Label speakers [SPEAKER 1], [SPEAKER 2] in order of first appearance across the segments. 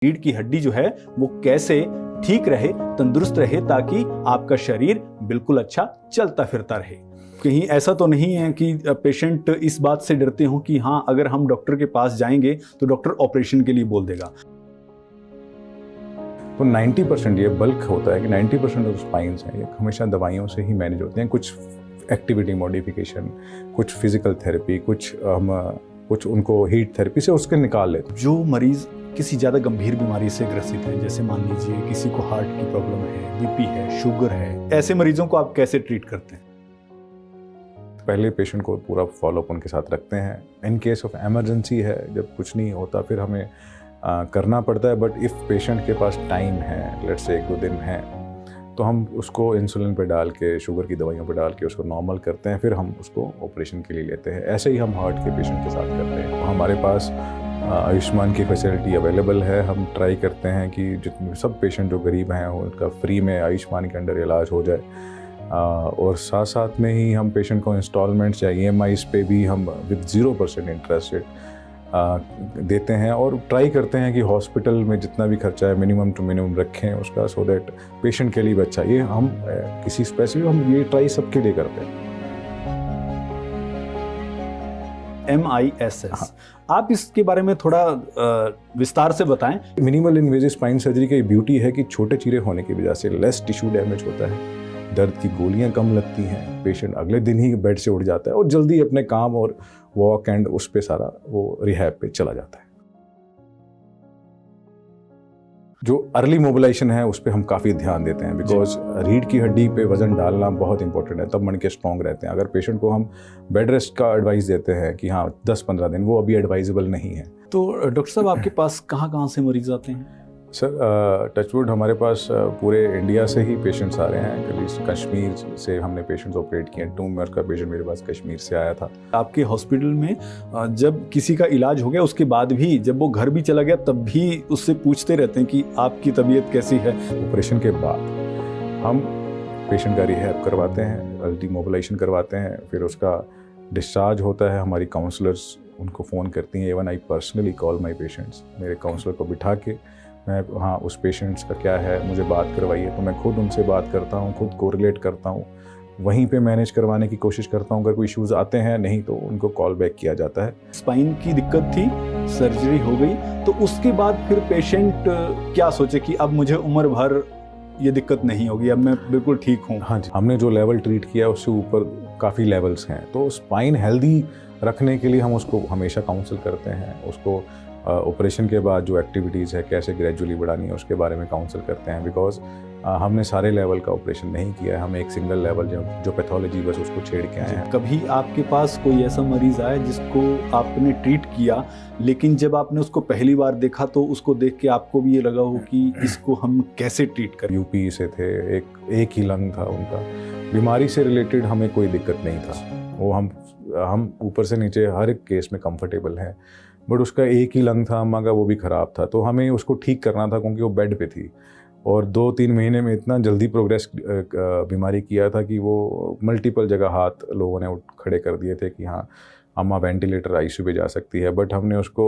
[SPEAKER 1] रीढ़ की हड्डी जो है वो कैसे ठीक रहे, तंदुरुस्त रहे, ताकि आपका शरीर बिल्कुल अच्छा चलता फिरता रहे। कहीं ऐसा तो नहीं है कि पेशेंट इस बात से डरते हो कि हाँ, अगर हम डॉक्टर के पास जाएंगे तो डॉक्टर ऑपरेशन के लिए बोल देगा।
[SPEAKER 2] तो 90% ये बल्क होता है कि 90% ऑफ स्पाइन्स हैं ये हमेशा दवाइयों से ही मैनेज होते हैं। कुछ एक्टिविटी मॉडिफिकेशन, कुछ फिजिकल थेरेपी, कुछ उनको हीट थेरेपी से उसके निकाल लेते हैं।
[SPEAKER 1] जो मरीज किसी ज़्यादा गंभीर बीमारी से ग्रसित है, जैसे मान लीजिए किसी को हार्ट की प्रॉब्लम है, बीपी है, शुगर है, ऐसे मरीजों को आप कैसे ट्रीट करते हैं?
[SPEAKER 2] पहले पेशेंट को पूरा फॉलोअप उनके साथ रखते हैं। इन केस ऑफ एमरजेंसी है, जब कुछ नहीं होता फिर हमें करना पड़ता है। बट इफ़ पेशेंट के पास टाइम है, लेट्स से 1-2 दिन है, तो हम उसको इंसुलिन पे डाल के, शुगर की दवाइयों पे डाल के उसको नॉर्मल करते हैं, फिर हम उसको ऑपरेशन के लिए लेते हैं। ऐसे ही हम हार्ट के पेशेंट के साथ करते हैं। हमारे पास आयुष्मान की फैसिलिटी अवेलेबल है। हम ट्राई करते हैं कि जितने सब पेशेंट जो गरीब हैं उनका फ्री में आयुष्मान के अंडर इलाज हो जाए। और साथ साथ में ही हम पेशेंट को इंस्टॉलमेंट्स या EMIs पे भी हम विद 0% इंटरेस्ट देते हैं। और ट्राई करते हैं कि हॉस्पिटल में जितना भी खर्चा है मिनिमम टू मिनिमम रखें उसका, सो दैट पेशेंट के लिए भी अच्छा। ये हम किसी स्पेसिफिक हम ये ट्राई सबके लिए करते हैं।
[SPEAKER 1] MISS, आप इसके बारे में थोड़ा विस्तार से बताएं।
[SPEAKER 2] मिनिमल इन्वेजिव स्पाइन सर्जरी की ब्यूटी है कि छोटे चीरे होने की वजह से लेस टिश्यू डैमेज होता है, दर्द की गोलियां कम लगती हैं, पेशेंट अगले दिन ही बेड से उठ जाता है और जल्दी अपने काम और वॉक एंड उस पे सारा वो रिहैब पे चला जाता है। जो अर्ली मोबिलाइजेशन है उस पर हम काफ़ी ध्यान देते हैं, बिकॉज रीढ़ की हड्डी पे वजन डालना बहुत इंपॉर्टेंट है, तब मन के स्ट्रॉन्ग रहते हैं। अगर पेशेंट को हम बेड रेस्ट का एडवाइस देते हैं कि हाँ 10-15 दिन, वो अभी एडवाइजेबल नहीं है।
[SPEAKER 1] तो डॉक्टर साहब, आपके पास कहाँ से मरीज आते हैं?
[SPEAKER 2] सर टचवुड हमारे पास पूरे इंडिया से ही पेशेंट्स आ रहे हैं। कश्मीर से हमने पेशेंट्स ऑपरेट किए हैं। ट्यूमर का पेशेंट मेरे पास कश्मीर से आया था।
[SPEAKER 1] आपके हॉस्पिटल में जब किसी का इलाज हो गया उसके बाद भी, जब वो घर भी चला गया तब भी उससे पूछते रहते हैं कि आपकी तबीयत कैसी है?
[SPEAKER 2] ऑपरेशन के बाद हम पेशेंट का रिहैब करवाते हैं, अर्ली मोबिलाइजेशन करवाते हैं, फिर उसका डिस्चार्ज होता है। हमारी काउंसलर्स उनको फ़ोन करती हैं। Even I personally call my patients. मेरे काउंसलर को बिठा के मैं, हाँ उस पेशेंट्स का क्या है, मुझे बात करवाइए, तो मैं खुद उनसे बात करता हूँ, खुद कोरिलेट करता हूँ, वहीं पे मैनेज करवाने की कोशिश करता हूँ। अगर कोई इश्यूज़ आते हैं, नहीं तो उनको कॉल बैक किया जाता है।
[SPEAKER 1] स्पाइन की दिक्कत थी, सर्जरी हो गई, तो उसके बाद फिर पेशेंट क्या सोचे कि अब मुझे उम्र भर ये दिक्कत नहीं होगी, अब मैं बिल्कुल ठीक हूँ?
[SPEAKER 2] हाँ जी, हमने जो लेवल ट्रीट किया उससे ऊपर काफ़ी लेवल्स हैं। तो स्पाइन हेल्दी रखने के लिए हम उसको हमेशा काउंसल करते हैं। उसको ऑपरेशन के बाद जो एक्टिविटीज़ है कैसे ग्रेजुअली बढ़ानी है उसके बारे में काउंसल करते हैं, बिकॉज हमने सारे लेवल का ऑपरेशन नहीं किया है। हम एक सिंगल लेवल जो पैथोलॉजी बस उसको छेड़ के आए हैं।
[SPEAKER 1] कभी आपके पास कोई ऐसा मरीज आया जिसको आपने ट्रीट किया, लेकिन जब आपने उसको पहली बार देखा तो उसको देख के आपको भी ये लगा हो कि इसको हम कैसे ट्रीट करें?
[SPEAKER 2] यूपी से थे, एक ही लंग था उनका, बीमारी से रिलेटेड हमें कोई दिक्कत नहीं था। वो हम ऊपर से नीचे हर एक केस में कंफर्टेबल हैं, बट उसका एक ही लंग था अम्मा का, वो भी ख़राब था। तो हमें उसको ठीक करना था क्योंकि वो बेड पे थी और 2-3 महीने में इतना जल्दी प्रोग्रेस बीमारी किया था कि वो मल्टीपल जगह हाथ लोगों ने खड़े कर दिए थे कि हाँ अम्मा वेंटिलेटर ICU पे जा सकती है। बट हमने उसको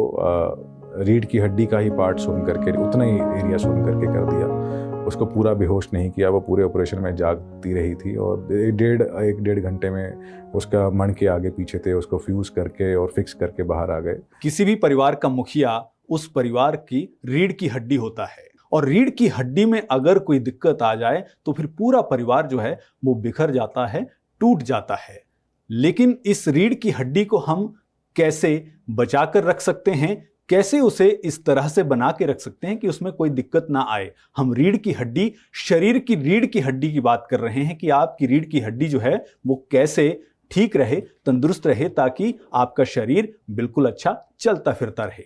[SPEAKER 2] रीढ़ की हड्डी का ही पार्ट सुन करके, उतना ही एरिया सुन करके कर दिया, उसको पूरा बेहोश नहीं किया। वो पूरे ऑपरेशन में जागती रही थी और 1-1.5 घंटे में उसका मन के आगे पीछे थे, उसको फ्यूज़ करके और फिक्स करके बाहर आ गए।
[SPEAKER 1] किसी भी परिवार का मुखिया उस परिवार की रीढ़ की हड्डी होता है, और रीढ़ की हड्डी में अगर कोई दिक्कत आ जाए तो फिर पूरा परिवार जो है वो बिखर जाता है, टूट जाता है। लेकिन इस रीढ़ की हड्डी को हम कैसे बचा कर रख सकते हैं, कैसे उसे इस तरह से बना के रख सकते हैं कि उसमें कोई दिक्कत ना आए? हम रीढ़ की हड्डी, शरीर की रीढ़ की हड्डी की बात कर रहे हैं कि आपकी रीढ़ की हड्डी जो है वो कैसे ठीक रहे, तंदुरुस्त रहे, ताकि आपका शरीर बिल्कुल अच्छा चलता फिरता रहे।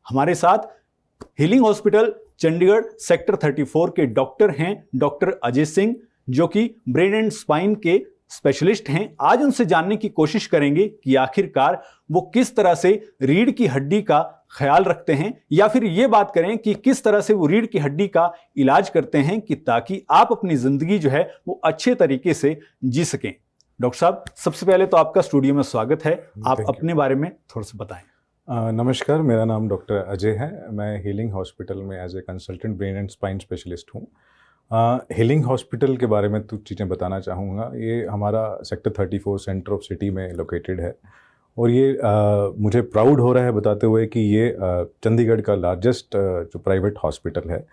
[SPEAKER 1] हमारे साथ हीलिंग हॉस्पिटल चंडीगढ़ सेक्टर 34 के डॉक्टर हैं डॉक्टर अजय सिंह, जो कि ब्रेन एंड स्पाइन के स्पेशलिस्ट हैं। आज उनसे जानने की कोशिश करेंगे कि आखिरकार वो किस तरह से रीढ़ की हड्डी का ख्याल रखते हैं, या फिर ये बात करें कि किस तरह से वो रीढ़ की हड्डी का इलाज करते हैं कि ताकि आप अपनी जिंदगी जो है वो अच्छे तरीके से जी सकें। डॉक्टर साहब, सबसे पहले तो आपका स्टूडियो में स्वागत है। आप अपने बारे में थोड़ा सा बताएं।
[SPEAKER 2] नमस्कार, मेरा नाम डॉक्टर अजय है। मैं हीलिंग हॉस्पिटल में as a consultant brain and spine specialist हूँ। हीलिंग हॉस्पिटल के बारे में कुछ चीज़ें बताना चाहूँगा। ये हमारा सेक्टर 34 सेंटर ऑफ सिटी में लोकेटेड है और ये मुझे प्राउड हो रहा है बताते हुए कि ये चंडीगढ़ का लार्जेस्ट जो प्राइवेट हॉस्पिटल है,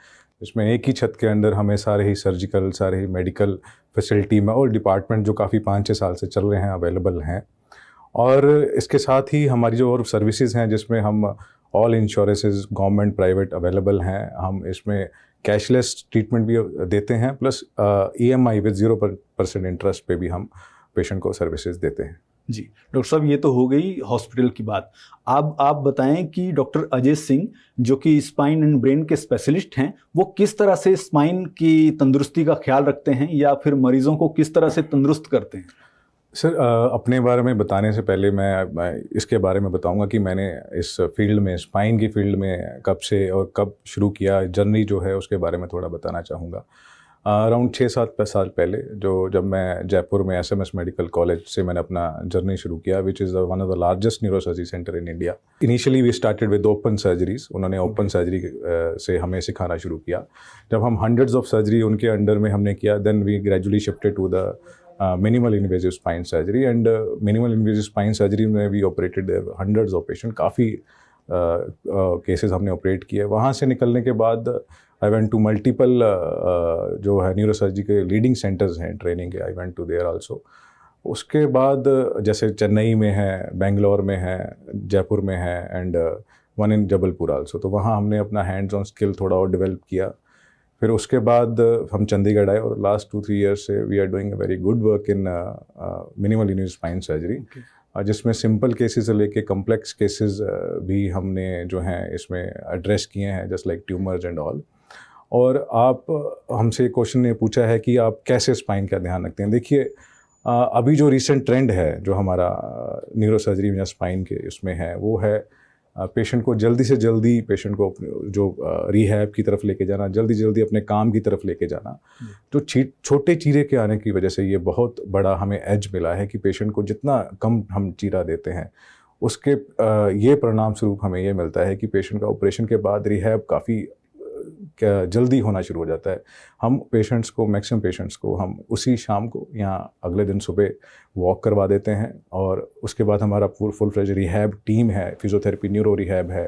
[SPEAKER 2] इसमें एक ही छत के अंदर हमें सारे ही सर्जिकल, सारे ही मेडिकल फैसिलिटी में और डिपार्टमेंट जो काफ़ी 5-6 साल से चल रहे हैं अवेलेबल हैं। और इसके साथ ही हमारी जो और सर्विसेज हैं जिसमें हम all insurances government private available हैं। हम इसमें कैशलेस ट्रीटमेंट भी देते हैं, प्लस EMI विद 0% इंटरेस्ट पे भी हम पेशेंट को सर्विसेज देते हैं।
[SPEAKER 1] जी डॉक्टर साहब, ये तो हो गई हॉस्पिटल की बात। अब आप बताएं कि डॉक्टर अजय सिंह जो कि स्पाइन एंड ब्रेन के स्पेशलिस्ट हैं, वो किस तरह से स्पाइन की तंदुरुस्ती का ख्याल रखते हैं या फिर मरीजों को किस तरह से तंदुरुस्त करते हैं?
[SPEAKER 2] सर, अपने बारे में बताने से पहले मैं इसके बारे में बताऊंगा कि मैंने इस फील्ड में, स्पाइन की फील्ड में कब से और कब शुरू किया, जर्नी जो है उसके बारे में थोड़ा बताना चाहूँगा। अराउंड 6-7 साल पहले जब मैं जयपुर में SMS मेडिकल कॉलेज से मैंने अपना जर्नी शुरू किया, which is one of the largest neurosurgery centre in India. Initially we started with open surgeries. उन्होंने ओपन सर्जरी से हमें सिखाना शुरू किया। जब हम हंड्रेड्स ऑफ सर्जरी उनके अंडर में हमने किया, then we gradually shifted to the minimal invasive spine surgery and minimal invasive spine surgery में we operated there hundreds of patient. काफ़ी केसेस हमने ऑपरेट किए। वहाँ से निकलने के बाद आई वेंट टू मल्टीपल जो है न्यूरोसर्जरी के लीडिंग सेंटर्स हैं ट्रेनिंग के, I went to there also. उसके बाद जैसे चेन्नई में है, बेंगलोर में है, जयपुर में है and one in Jabalpur also. तो वहाँ हमने अपना हैंड्स ऑन स्किल थोड़ा और डेवलप किया। फिर उसके बाद हम चंडीगढ़ आए और लास्ट 2-3 ईयर्स से we are doing a very good work in minimal invasive spine surgery, जिसमें सिंपल केसेस से लेके कॉम्प्लेक्स केसेस भी हमने जो हैं इसमें एड्रेस किए हैं, just like tumours and all. और आप हमसे क्वेश्चन ने पूछा है कि आप कैसे स्पाइन का ध्यान रखते हैं। देखिए, अभी जो रिसेंट ट्रेंड है जो हमारा न्यूरोसर्जरी या स्पाइन के इसमें है, वो है पेशेंट को जल्दी से जल्दी पेशेंट को जो रिहैब की तरफ लेके जाना, जल्दी जल्दी अपने काम की तरफ लेके जाना। तो छोटे चीरे के आने की वजह से ये बहुत बड़ा हमें एज मिला है कि पेशेंट को जितना कम हम चीरा देते हैं, उसके ये परिणाम स्वरूप हमें ये मिलता है कि पेशेंट का ऑपरेशन के बाद रिहैब काफ़ी जल्दी होना शुरू हो जाता है। हम पेशेंट्स को, मैक्सिमम पेशेंट्स को हम उसी शाम को या अगले दिन सुबह वॉक करवा देते हैं और उसके बाद हमारा फुल फ्लेज रिहैब टीम है, फिजियोथेरेपी, न्यूरो रिहैब है,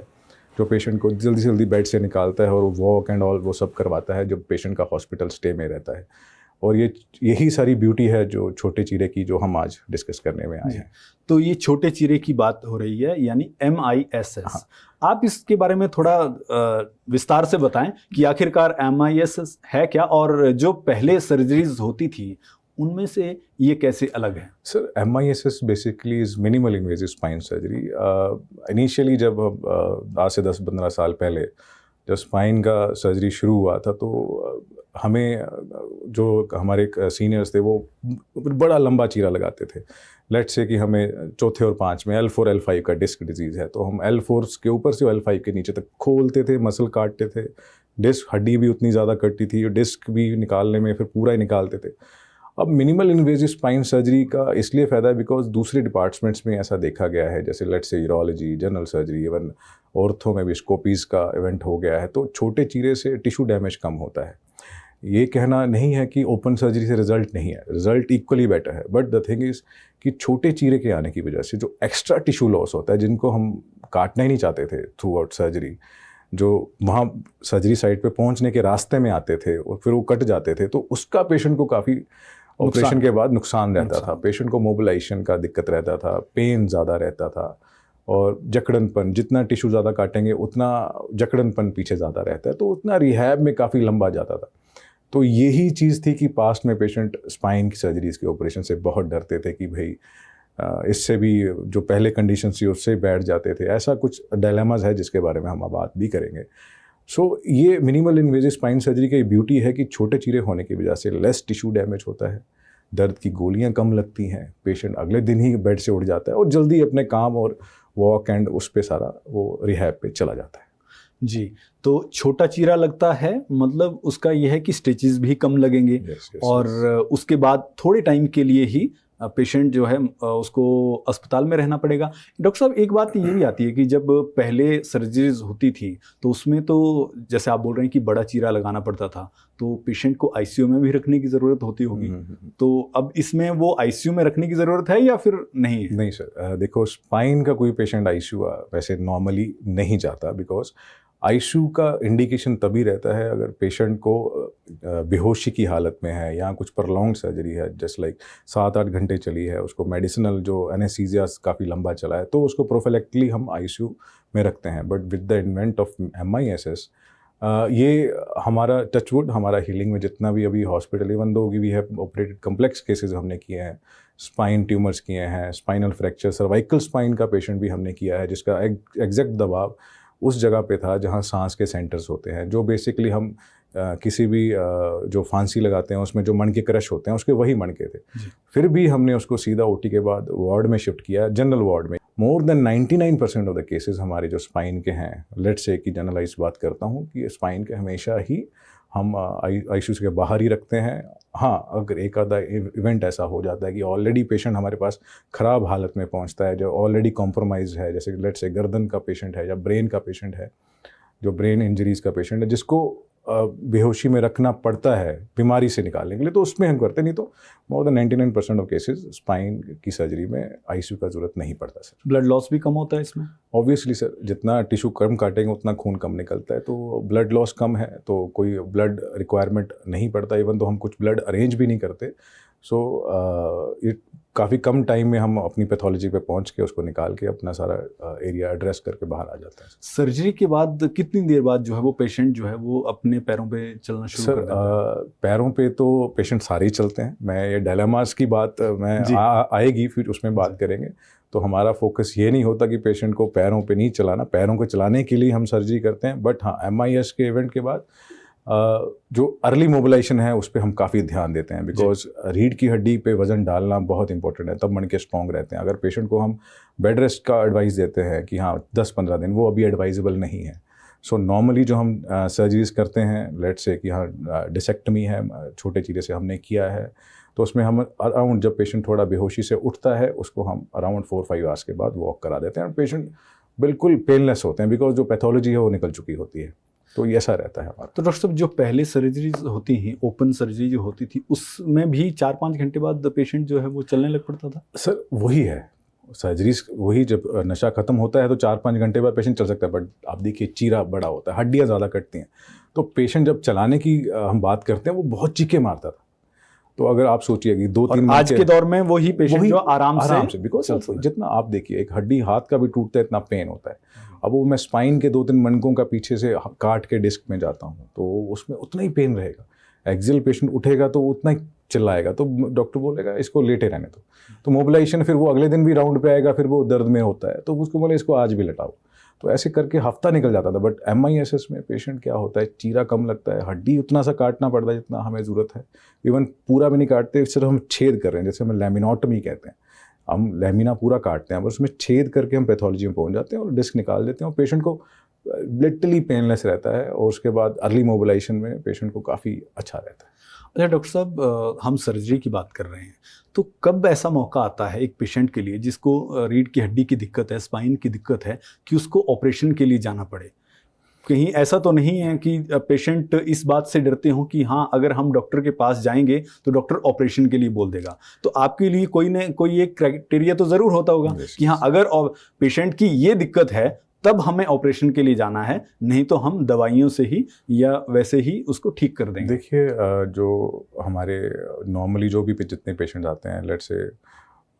[SPEAKER 2] जो पेशेंट को जल्दी से जल्दी बेड से निकालता है और वॉक एंड ऑल वो सब करवाता है जब पेशेंट का हॉस्पिटल स्टे में रहता है। और यही सारी ब्यूटी है जो छोटे चीरे की, जो हम आज डिस्कस करने में आए हैं।
[SPEAKER 1] तो ये छोटे चीरे की बात हो रही है, यानी MISS।
[SPEAKER 2] हाँ।
[SPEAKER 1] आप इसके बारे में थोड़ा विस्तार से बताएं कि आखिरकार MISS है क्या, और जो पहले सर्जरीज होती थी उनमें से ये कैसे अलग है?
[SPEAKER 2] Sir, MISS basically is minimal invasive spine surgery. Initially जब आज से 10-15 साल पहले जब स्पाइन का सर्जरी शुरू हुआ था, तो हमें जो हमारे सीनियर्स थे वो बड़ा लंबा चीरा लगाते थे। लेट्स से कि हमें चौथे और 5 में L4 L5 का डिस्क डिजीज़ है, तो हम L4 के ऊपर से L5 के नीचे तक खोलते थे, मसल काटते थे, डिस्क हड्डी भी उतनी ज़्यादा कटती थी, डिस्क भी निकालने में फिर पूरा ही निकालते थे। अब मिनिमल इन्वेजिव स्पाइन सर्जरी का इसलिए फ़ायदा है बिकॉज दूसरे डिपार्टमेंट्स में ऐसा देखा गया है, जैसे let's say urology, general surgery, even ortho में भी स्कोपीज़ का इवेंट हो गया है, तो छोटे चीरे से टिश्यू डैमेज कम होता है। ये कहना नहीं है कि ओपन सर्जरी से रिजल्ट नहीं है, रिजल्ट इक्वली बेटर है, बट द थिंग इज़ कि छोटे चीरे के आने की वजह से जो एक्स्ट्रा टिश्यू लॉस होता है, जिनको हम काटना ही नहीं चाहते थे थ्रू आउट सर्जरी, जो वहाँ सर्जरी साइट पे पहुँचने के रास्ते में आते थे और फिर वो कट जाते थे, तो उसका पेशेंट को काफ़ी ऑपरेशन के बाद नुकसान रहता था। पेशेंट को मोबिलाइजेशन का दिक्कत रहता था, पेन ज़्यादा रहता था और जकड़नपन, जितना टिश्यू ज़्यादा काटेंगे उतना जकड़नपन पीछे ज़्यादा रहता है, तो उतना रिहैब में काफ़ी लंबा जाता था। तो यही चीज़ थी कि पास्ट में पेशेंट स्पाइन की सर्जरीज़ के ऑपरेशन से बहुत डरते थे कि भाई इससे भी जो पहले कंडीशन थी उससे बैठ जाते थे। ऐसा कुछ डायलेमास है जिसके बारे में हम अब बात भी करेंगे। सो ये मिनिमल इन्वेजिव स्पाइन सर्जरी की ब्यूटी है कि छोटे चीरे होने की वजह से लेस टिश्यू डैमेज होता है, दर्द की गोलियां कम लगती हैं, पेशेंट अगले दिन ही बेड से उठ जाता है और जल्दी अपने काम और वॉक एंड उस पे सारा वो रिहैब पे चला जाता है।
[SPEAKER 1] जी, तो छोटा चीरा लगता है, मतलब उसका यह है कि स्टिचेस भी कम लगेंगे।
[SPEAKER 2] yes,
[SPEAKER 1] और उसके बाद थोड़े टाइम के लिए ही पेशेंट जो है उसको अस्पताल में रहना पड़ेगा। डॉक्टर साहब, एक बात ये भी आती है कि जब पहले सर्जरीज होती थी तो उसमें तो जैसे आप बोल रहे हैं कि बड़ा चीरा लगाना पड़ता था, तो पेशेंट को आईसीयू में भी रखने की ज़रूरत होती होगी। तो अब इसमें वो आईसीयू में रखने की ज़रूरत है या फिर नहीं है?
[SPEAKER 2] नहीं सर, देखो स्पाइन का कोई पेशेंट आईसीयू वैसे नॉर्मली नहीं जाता, बिकॉज आईसीयू का इंडिकेशन तभी रहता है अगर पेशेंट को बेहोशी की हालत में है या कुछ प्रॉन्ग्ड सर्जरी है, जस्ट लाइक 7-8 घंटे चली है, उसको मेडिसिनल जो एनेस्थीसिया काफ़ी लंबा चला है, तो उसको प्रोफिलैक्टिकली हम आईसीयू में रखते हैं। But with the invent of MISS, ये हमारा टचवुड, हमारा हीलिंग में जितना भी अभी hospital, even though we have operated complex cases हमने किए हैं, स्पाइन ट्यूमर्स किए हैं, स्पाइनल फ्रैक्चर, सर्वाइकल स्पाइन का पेशेंट भी हमने किया है जिसका एग्जैक्ट दबाव उस जगह पे था जहाँ सांस के सेंटर्स होते हैं, जो बेसिकली हम किसी भी जो फांसी लगाते हैं उसमें जो मणके क्रश होते हैं उसके वही मणके थे। फिर भी हमने उसको सीधा ओटी के बाद वार्ड में शिफ्ट किया, जनरल वार्ड में। More than 99% of the cases हमारे जो स्पाइन के हैं, लेट्स से कि जनरलाइज बात करता हूँ कि स्पाइन के हमेशा ही हम आईसीयू के बाहर ही रखते हैं। हाँ, अगर एक आधा इवेंट ऐसा हो जाता है कि ऑलरेडी पेशेंट हमारे पास ख़राब हालत में पहुंचता है, जो ऑलरेडी कॉम्प्रोमाइज है, जैसे लेट्स से गर्दन का पेशेंट है या ब्रेन का पेशेंट है, जो ब्रेन इंजरीज़ का पेशेंट है, जिसको बेहोशी में रखना पड़ता है बीमारी से निकालने के लिए, तो उसमें हम करते, नहीं तो more than 99% of cases spine की सर्जरी में आईसीयू का ज़रूरत नहीं पड़ता सर।
[SPEAKER 1] ब्लड लॉस भी कम होता है इसमें?
[SPEAKER 2] ऑब्वियसली सर, जितना टिश्यू कम काटेंगे उतना खून कम निकलता है, तो ब्लड लॉस कम है तो कोई ब्लड रिक्वायरमेंट नहीं पड़ता, इवन तो हम कुछ ब्लड अरेंज भी नहीं करते। सो इट काफ़ी कम टाइम में हम अपनी पैथोलॉजी पे पहुंच के उसको निकाल के अपना सारा एरिया एड्रेस करके बाहर आ जाता है।
[SPEAKER 1] सर्जरी के बाद कितनी देर बाद जो है वो पेशेंट जो है वो अपने पैरों पे चलना शुरू कर देता है?
[SPEAKER 2] पैरों पे तो पेशेंट सारे ही चलते हैं। मैं ये डायलेमास की बात आएगी फिर उसमें बात करेंगे। तो हमारा फोकस ये नहीं होता कि पेशेंट को पैरों पे नहीं चलाना, पैरों को चलाने के लिए हम सर्जरी करते हैं। बट हाँ, MIS के इवेंट के बाद जो अर्ली मोबिलाइजेशन है उस पर हम काफ़ी ध्यान देते हैं, बिकॉज रीढ़ की हड्डी पे वजन डालना बहुत इंपॉर्टेंट है, तब मणके स्ट्रॉन्ग रहते हैं। अगर पेशेंट को हम बेड रेस्ट का एडवाइस देते हैं कि हाँ 10-15 दिन, वो अभी एडवाइजेबल नहीं है। सो नॉर्मली जो हम सर्जरीज करते हैं, लेट्स से कि हाँ डिसेक्टमी है, छोटे चीरे से हमने किया है, तो उसमें हम अराउंड जब पेशेंट थोड़ा बेहोशी से उठता है उसको हम अराउंड 4-5 आवर्स के बाद वॉक करा देते हैं और पेशेंट बिल्कुल पेनलेस होते हैं, बिकॉज जो पैथोलॉजी है वो निकल चुकी होती है। तो ये ऐसा रहता है हमारा।
[SPEAKER 1] तो डॉक्टर साहब, जो पहले सर्जरीज होती हैं, ओपन सर्जरी जो होती थी, उसमें भी 4-5 घंटे बाद पेशेंट जो है वो चलने लग पड़ता था?
[SPEAKER 2] सर वही है, सर्जरीज वही, जब नशा खत्म होता है तो 4-5 घंटे बाद पेशेंट चल सकता है। बट आप देखिए चीरा बड़ा होता है, हड्डियाँ ज़्यादा कटती हैं, तो पेशेंट जब चलाने की हम बात करते हैं वो बहुत चीखे मारता था। तो अगर आप सोचिए कि 2-3
[SPEAKER 1] आज के दौर में वही पेशेंट जो आराम से
[SPEAKER 2] बिकॉज जितना आप देखिए एक हड्डी हाथ का भी टूटता है इतना पेन होता है। अब वो मैं स्पाइन के 2-3 मणकों का पीछे से काट के डिस्क में जाता हूँ तो उसमें उतना ही पेन रहेगा। एक्सियल पेशेंट उठेगा तो उतना ही चिल्लाएगा, तो डॉक्टर बोलेगा इसको लेटे रहने दो। तो मोबिलाइजेशन फिर वो अगले दिन भी राउंड पे आएगा, फिर वो दर्द में होता है तो उसको बोले इसको आज भी लेटाओ। तो ऐसे करके हफ्ता निकल जाता था। बट MISS में पेशेंट क्या होता है, चीरा कम लगता है, हड्डी उतना सा काटना पड़ता है जितना हमें ज़रूरत है। इवन पूरा भी नहीं काटते, सिर्फ हम छेद कर रहे हैं, जैसे हमें लैमिनोटमी कहते हैं। हम लैमिना पूरा काटते हैं, बस उसमें छेद करके हम पैथोलॉजी में पहुंच जाते हैं और डिस्क निकाल देते हैं और पेशेंट को लिटरली पेनलेस रहता है। और उसके बाद अर्ली मोबिलाइजेशन में पेशेंट को काफ़ी अच्छा रहता है।
[SPEAKER 1] अच्छा डॉक्टर साहब, हम सर्जरी की बात कर रहे हैं, तो कब ऐसा मौका आता है एक पेशेंट के लिए जिसको रीढ़ की हड्डी की दिक्कत है, स्पाइन की दिक्कत है, कि उसको ऑपरेशन के लिए जाना पड़े? कहीं ऐसा तो नहीं है कि पेशेंट इस बात से डरते हों कि हाँ अगर हम डॉक्टर के पास जाएंगे तो डॉक्टर ऑपरेशन के लिए बोल देगा? तो आपके लिए कोई एक क्राइटेरिया तो ज़रूर होता होगा कि हाँ अगर पेशेंट की ये दिक्कत है तब हमें ऑपरेशन के लिए जाना है, नहीं तो हम दवाइयों से ही या वैसे ही उसको ठीक कर देंगे।
[SPEAKER 2] देखिए जो हमारे नॉर्मली जो भी जितने पेशेंट आते हैं, लेट्स से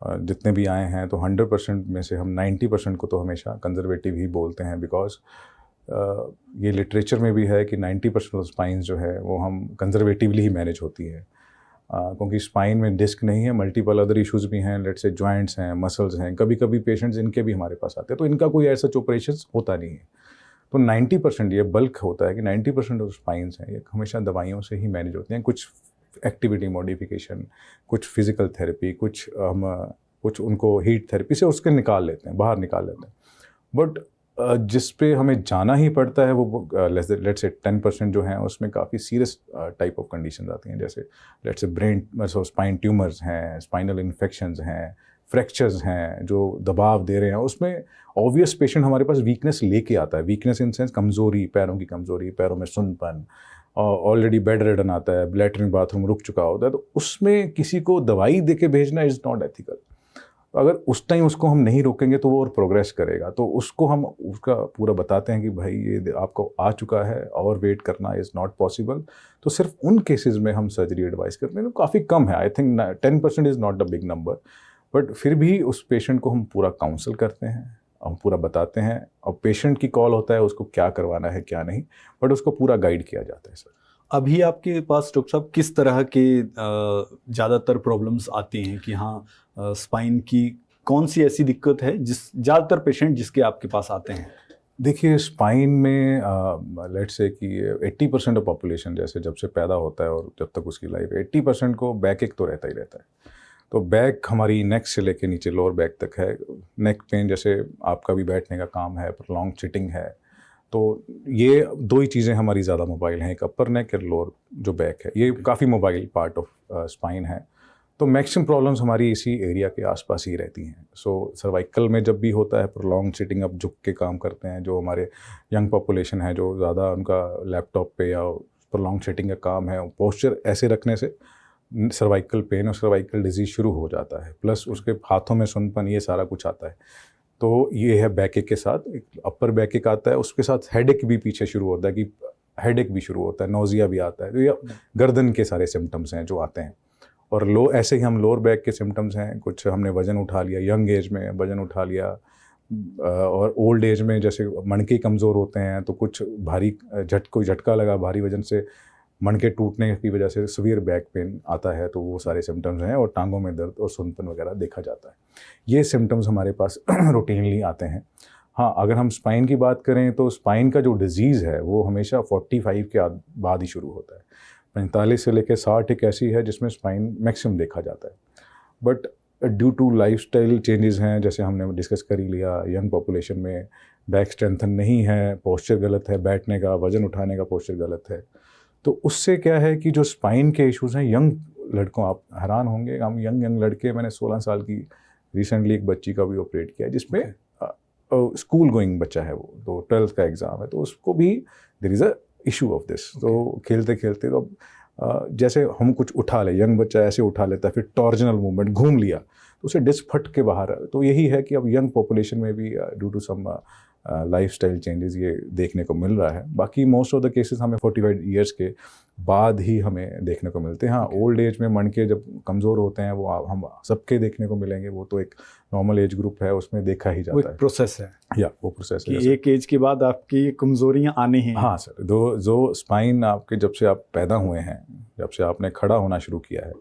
[SPEAKER 2] जितने भी आए हैं, तो 100% में से हम 90% को तो हमेशा कंजर्वेटिव ही बोलते हैं। बिकॉज ये लिटरेचर में भी है कि 90% ऑफ स्पाइंस जो है वो हम कंजर्वेटिवली ही मैनेज होती है, क्योंकि स्पाइन में डिस्क नहीं है, मल्टीपल अदर इश्यूज़ भी हैं, लेट्स से जॉइंट्स हैं, मसल्स हैं, कभी कभी पेशेंट्स इनके भी हमारे पास आते हैं, तो इनका कोई ऐसा ऑपरेशन होता नहीं है। तो 90% ये बल्क होता है कि 90% ऑफ स्पाइंस हैं ये हमेशा दवाइयों से ही मैनेज होते हैं। कुछ एक्टिविटी मॉडिफिकेशन, कुछ फिजिकल थेरेपी, कुछ उनको हीट थेरेपी से उसके निकाल लेते हैं, बाहर निकाल लेते हैं। बट जिस पे हमें जाना ही पड़ता है वो लेट्स से 10% जो हैं उसमें काफ़ी सीरियस टाइप ऑफ कंडीशन आती हैं, जैसे let's say brain spine tumours हैं, स्पाइनल इन्फेक्शंस हैं, फ्रैक्चर्स हैं जो दबाव दे रहे हैं। उसमें ऑब्वियस पेशेंट हमारे पास वीकनेस लेके आता है, वीकनेस इन सेंस कमज़ोरी, पैरों की कमज़ोरी, पैरों में सुन्नपन, ऑलरेडी बेड रिडन आता है, लैट्रिन बाथरूम रुक चुका होता है, तो उसमें किसी को दवाई दे के भेजना इज़ नॉट एथिकल। अगर उस टाइम उसको हम नहीं रोकेंगे तो वो और प्रोग्रेस करेगा, तो उसको हम उसका पूरा बताते हैं कि भाई ये आपको आ चुका है और वेट करना इज़ नॉट पॉसिबल। तो सिर्फ उन केसेस में हम सर्जरी एडवाइस करते हैं, तो काफ़ी कम है। I think 10% is not a big number, but फिर भी उस पेशेंट को हम पूरा काउंसल करते हैं, हम पूरा बताते हैं। और पेशेंट की कॉल होता है उसको क्या करवाना है क्या नहीं, बट उसको पूरा गाइड किया जाता है सर।
[SPEAKER 1] अभी आपके पास डॉक्टर साहब किस तरह के ज़्यादातर प्रॉब्लम्स आती हैं कि हाँ स्पाइन की कौन सी ऐसी दिक्कत है जिस ज़्यादातर पेशेंट जिसके आपके पास आते हैं?
[SPEAKER 2] देखिए स्पाइन में लेट्स से कि 80% ऑफ पॉपुलेशन जैसे जब से पैदा होता है और जब तक उसकी लाइफ 80% को बैक एक तो रहता ही रहता है। तो बैक हमारी नेक से लेके नीचे लोअर बैक तक है। नेक पेन जैसे आपका भी बैठने का काम है, प्रोलॉन्ग सिटिंग है, तो ये दो ही चीज़ें हमारी ज़्यादा मोबाइल हैं, एक अपर नेक और लोअर जो बैक है, ये काफ़ी मोबाइल पार्ट ऑफ स्पाइन है। तो मैक्सिमम प्रॉब्लम्स हमारी इसी एरिया के आसपास ही रहती हैं। सो सर्वाइकल में जब भी होता है प्रोलॉन्ग सिटिंग, अप झुक के काम करते हैं, जो हमारे यंग पॉपुलेशन है जो ज़्यादा उनका लैपटॉप पे या प्रोलॉन्ग सिटिंग का काम है, पोस्चर ऐसे रखने से सर्वाइकल पेन और सर्वाइकल डिजीज़ शुरू हो जाता है, प्लस उसके हाथों में सुनपन, ये सारा कुछ आता है। तो ये है बैक एक के साथ। एक अपर बैक एक आता है, उसके साथ हेडेक भी पीछे शुरू होता है, कि हेडेक भी शुरू होता है, नोजिया भी आता है। तो ये गर्दन के सारे सिम्टम्स हैं जो आते हैं। और ऐसे ही हम लोअर बैक के सिम्टम्स हैं, कुछ हमने वज़न उठा लिया, यंग एज में वज़न उठा लिया, और ओल्ड एज में जैसे मणके कमज़ोर होते हैं तो कुछ भारी कोई झटका लगा भारी वजन से, मणके टूटने की वजह से सीवियर बैक पेन आता है, तो वो सारे सिम्टम्स हैं। और टांगों में दर्द और सुनपन वगैरह देखा जाता है। ये सिम्टम्स हमारे पास रूटीनली आते हैं। हाँ, अगर हम स्पाइन की बात करें तो स्पाइन का जो डिज़ीज़ है वो हमेशा 45 के बाद ही शुरू होता है। 45 से लेकर 60 एक ऐसी है जिसमें स्पाइन मैक्सिमम देखा जाता है। But due to lifestyle changes हैं, जैसे हमने डिस्कस कर ही लिया, यंग पॉपुलेशन में बैक स्ट्रेंथन नहीं है, पोस्चर गलत है बैठने का, वज़न उठाने का पोस्चर गलत है, तो उससे क्या है कि जो स्पाइन के इश्यूज़ हैं यंग लड़कों, आप हैरान होंगे, हम यंग लड़के, मैंने 16 साल की रिसेंटली एक बच्ची का भी ऑपरेट किया है जिसमें स्कूल गोइंग बच्चा है, वो तो 12th का एग्ज़ाम है, तो उसको भी there is a issue of this. तो खेलते खेलते तो जैसे हम कुछ उठा ले, यंग बच्चा ऐसे उठा लेता है, फिर टॉर्जनल मूवमेंट घूम लिया तो उसे डिस्क फट के बाहर। तो यही है कि अब यंग पॉपुलेशन में भी due to some lifestyle changes ये देखने को मिल रहा है। बाकी मोस्ट ऑफ द केसेस हमें 45 ईयर्स के बाद ही हमें देखने को मिलते हैं। हाँ, ओल्ड एज में मणके जब कमज़ोर होते हैं वो हम सबके देखने को मिलेंगे, वो तो एक नॉर्मल एज ग्रुप है, उसमें देखा ही जाता है।
[SPEAKER 1] प्रोसेस है
[SPEAKER 2] या वो प्रोसेस है
[SPEAKER 1] कि एक एज के बाद आपकी कमज़ोरियाँ आने हैं।
[SPEAKER 2] हाँ सर, जो स्पाइन आपके जब से आप पैदा हुए हैं, जब से आपने खड़ा होना शुरू किया है,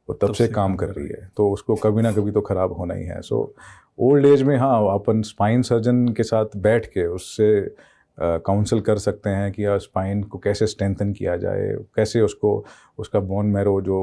[SPEAKER 2] वो तब से काम कर रही है, तो उसको कभी ना कभी तो ख़राब होना ही है। सो ओल्ड एज में हाँ, अपन स्पाइन सर्जन के साथ बैठ के उससे काउंसल कर सकते हैं कि स्पाइन को कैसे स्ट्रेंथन किया जाए, कैसे उसका बोन मैरो जो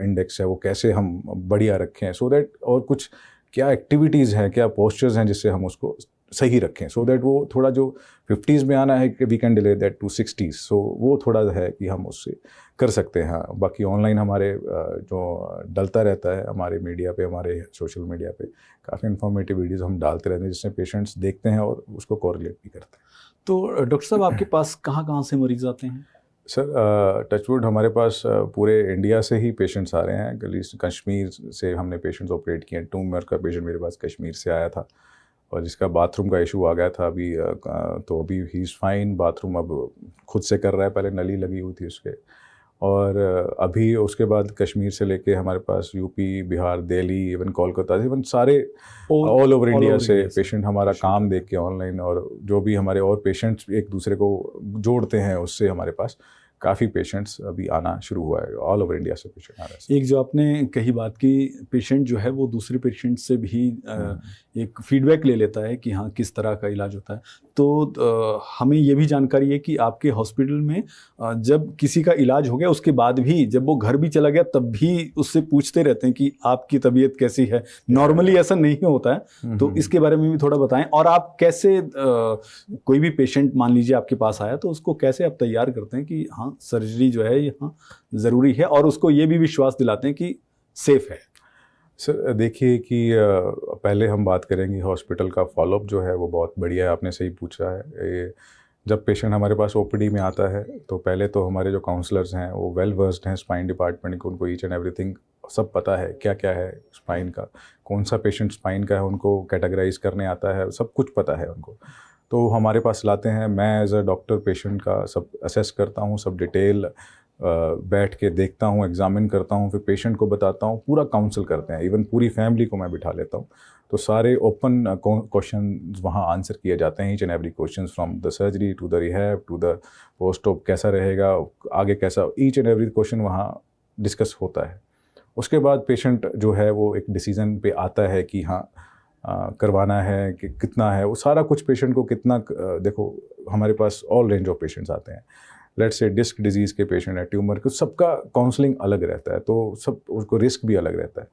[SPEAKER 2] इंडेक्स है वो कैसे हम बढ़िया रखें, सो दैट, और कुछ क्या एक्टिविटीज़ हैं, क्या पोस्चर्स हैं जिससे हम उसको सही रखें, सो दैट वो थोड़ा जो 50s में आना है कि we can delay that to 60s, so वो थोड़ा है कि हम उससे कर सकते हैं। हाँ, बाकी ऑनलाइन हमारे जो डलता रहता है हमारे मीडिया पे, हमारे सोशल मीडिया पे काफ़ी इन्फॉर्मेटिव वीडियोज़ हम डालते रहते हैं जिससे पेशेंट्स देखते हैं और उसको कोरिलेट भी करते हैं।
[SPEAKER 1] तो डॉक्टर साहब आपके पास कहाँ से मरीज आते हैं?
[SPEAKER 2] सर टचवुड हमारे पास पूरे इंडिया से ही पेशेंट्स आ रहे हैं। कश्मीर से हमने पेशेंट्स ऑपरेट किए हैं। ट्यूमर का पेशेंट मेरे पास कश्मीर से आया था और जिसका बाथरूम का इशू आ गया था अभी, तो अभी ही इज़ फाइन, बाथरूम अब खुद से कर रहा है, पहले नली लगी हुई थी उसके। और अभी उसके बाद कश्मीर से लेके हमारे पास UP, Bihar, Delhi, even Kolkata, even सारे ऑल ओवर इंडिया से पेशेंट हमारा काम देख के ऑनलाइन, और जो भी हमारे और पेशेंट्स एक दूसरे को जोड़ते हैं उससे हमारे पास काफ़ी पेशेंट्स अभी आना शुरू हुआ है, ऑल ओवर इंडिया से पेशेंट आ रहे हैं।
[SPEAKER 1] एक जो आपने कही बात की, पेशेंट जो है वो दूसरे पेशेंट से भी एक फीडबैक ले लेता है कि हाँ किस तरह का इलाज होता है। तो हमें ये भी जानकारी है कि आपके हॉस्पिटल में जब किसी का इलाज हो गया उसके बाद भी जब वो घर भी चला गया तब भी उससे पूछते रहते हैं कि आपकी तबीयत कैसी है। नॉर्मली ऐसा नहीं होता है, तो इसके बारे में भी थोड़ा बताएं। और आप कैसे कोई भी पेशेंट मान लीजिए आपके पास आया तो उसको कैसे आप तैयार करते हैं कि हाँ सर्जरी जो है यहाँ ज़रूरी है, और उसको ये भी विश्वास दिलाते हैं कि सेफ है?
[SPEAKER 2] सर देखिए कि पहले हम बात करेंगे हॉस्पिटल का फॉलोअप जो है वो बहुत बढ़िया है, आपने सही पूछा है। जब पेशेंट हमारे पास ओपीडी में आता है तो पहले तो हमारे जो काउंसलर्स हैं वो वेल वर्स्ड हैं स्पाइन डिपार्टमेंट को, उनको ईच एंड एवरीथिंग सब पता है, क्या क्या है स्पाइन का, कौन सा पेशेंट स्पाइन का है उनको कैटेगराइज करने आता है, सब कुछ पता है उनको। तो हमारे पास लाते हैं, मैं एज अ डॉक्टर पेशेंट का सब असेस करता हूँ, सब डिटेल बैठ के देखता हूँ, एग्जामिन करता हूँ, फिर पेशेंट को बताता हूँ, पूरा काउंसल करते हैं, इवन पूरी फैमिली को मैं बिठा लेता हूँ। तो सारे ओपन क्वेश्चन वहाँ आंसर किए जाते हैं, each and every question from the surgery to the rehab to the post op, कैसा रहेगा आगे, कैसा, ईच एंड एवरी क्वेश्चन वहाँ डिस्कस होता है। उसके बाद पेशेंट जो है वो एक डिसीज़न पे आता है कि हाँ करवाना है कि कितना है, वो सारा कुछ पेशेंट को कितना देखो हमारे पास ऑल रेंज ऑफ पेशेंट्स आते हैं, लेट्स से डिस्क डिजीज़ के पेशेंट है, ट्यूमर के, सबका काउंसलिंग अलग रहता है, तो सब उसको रिस्क भी अलग रहता है।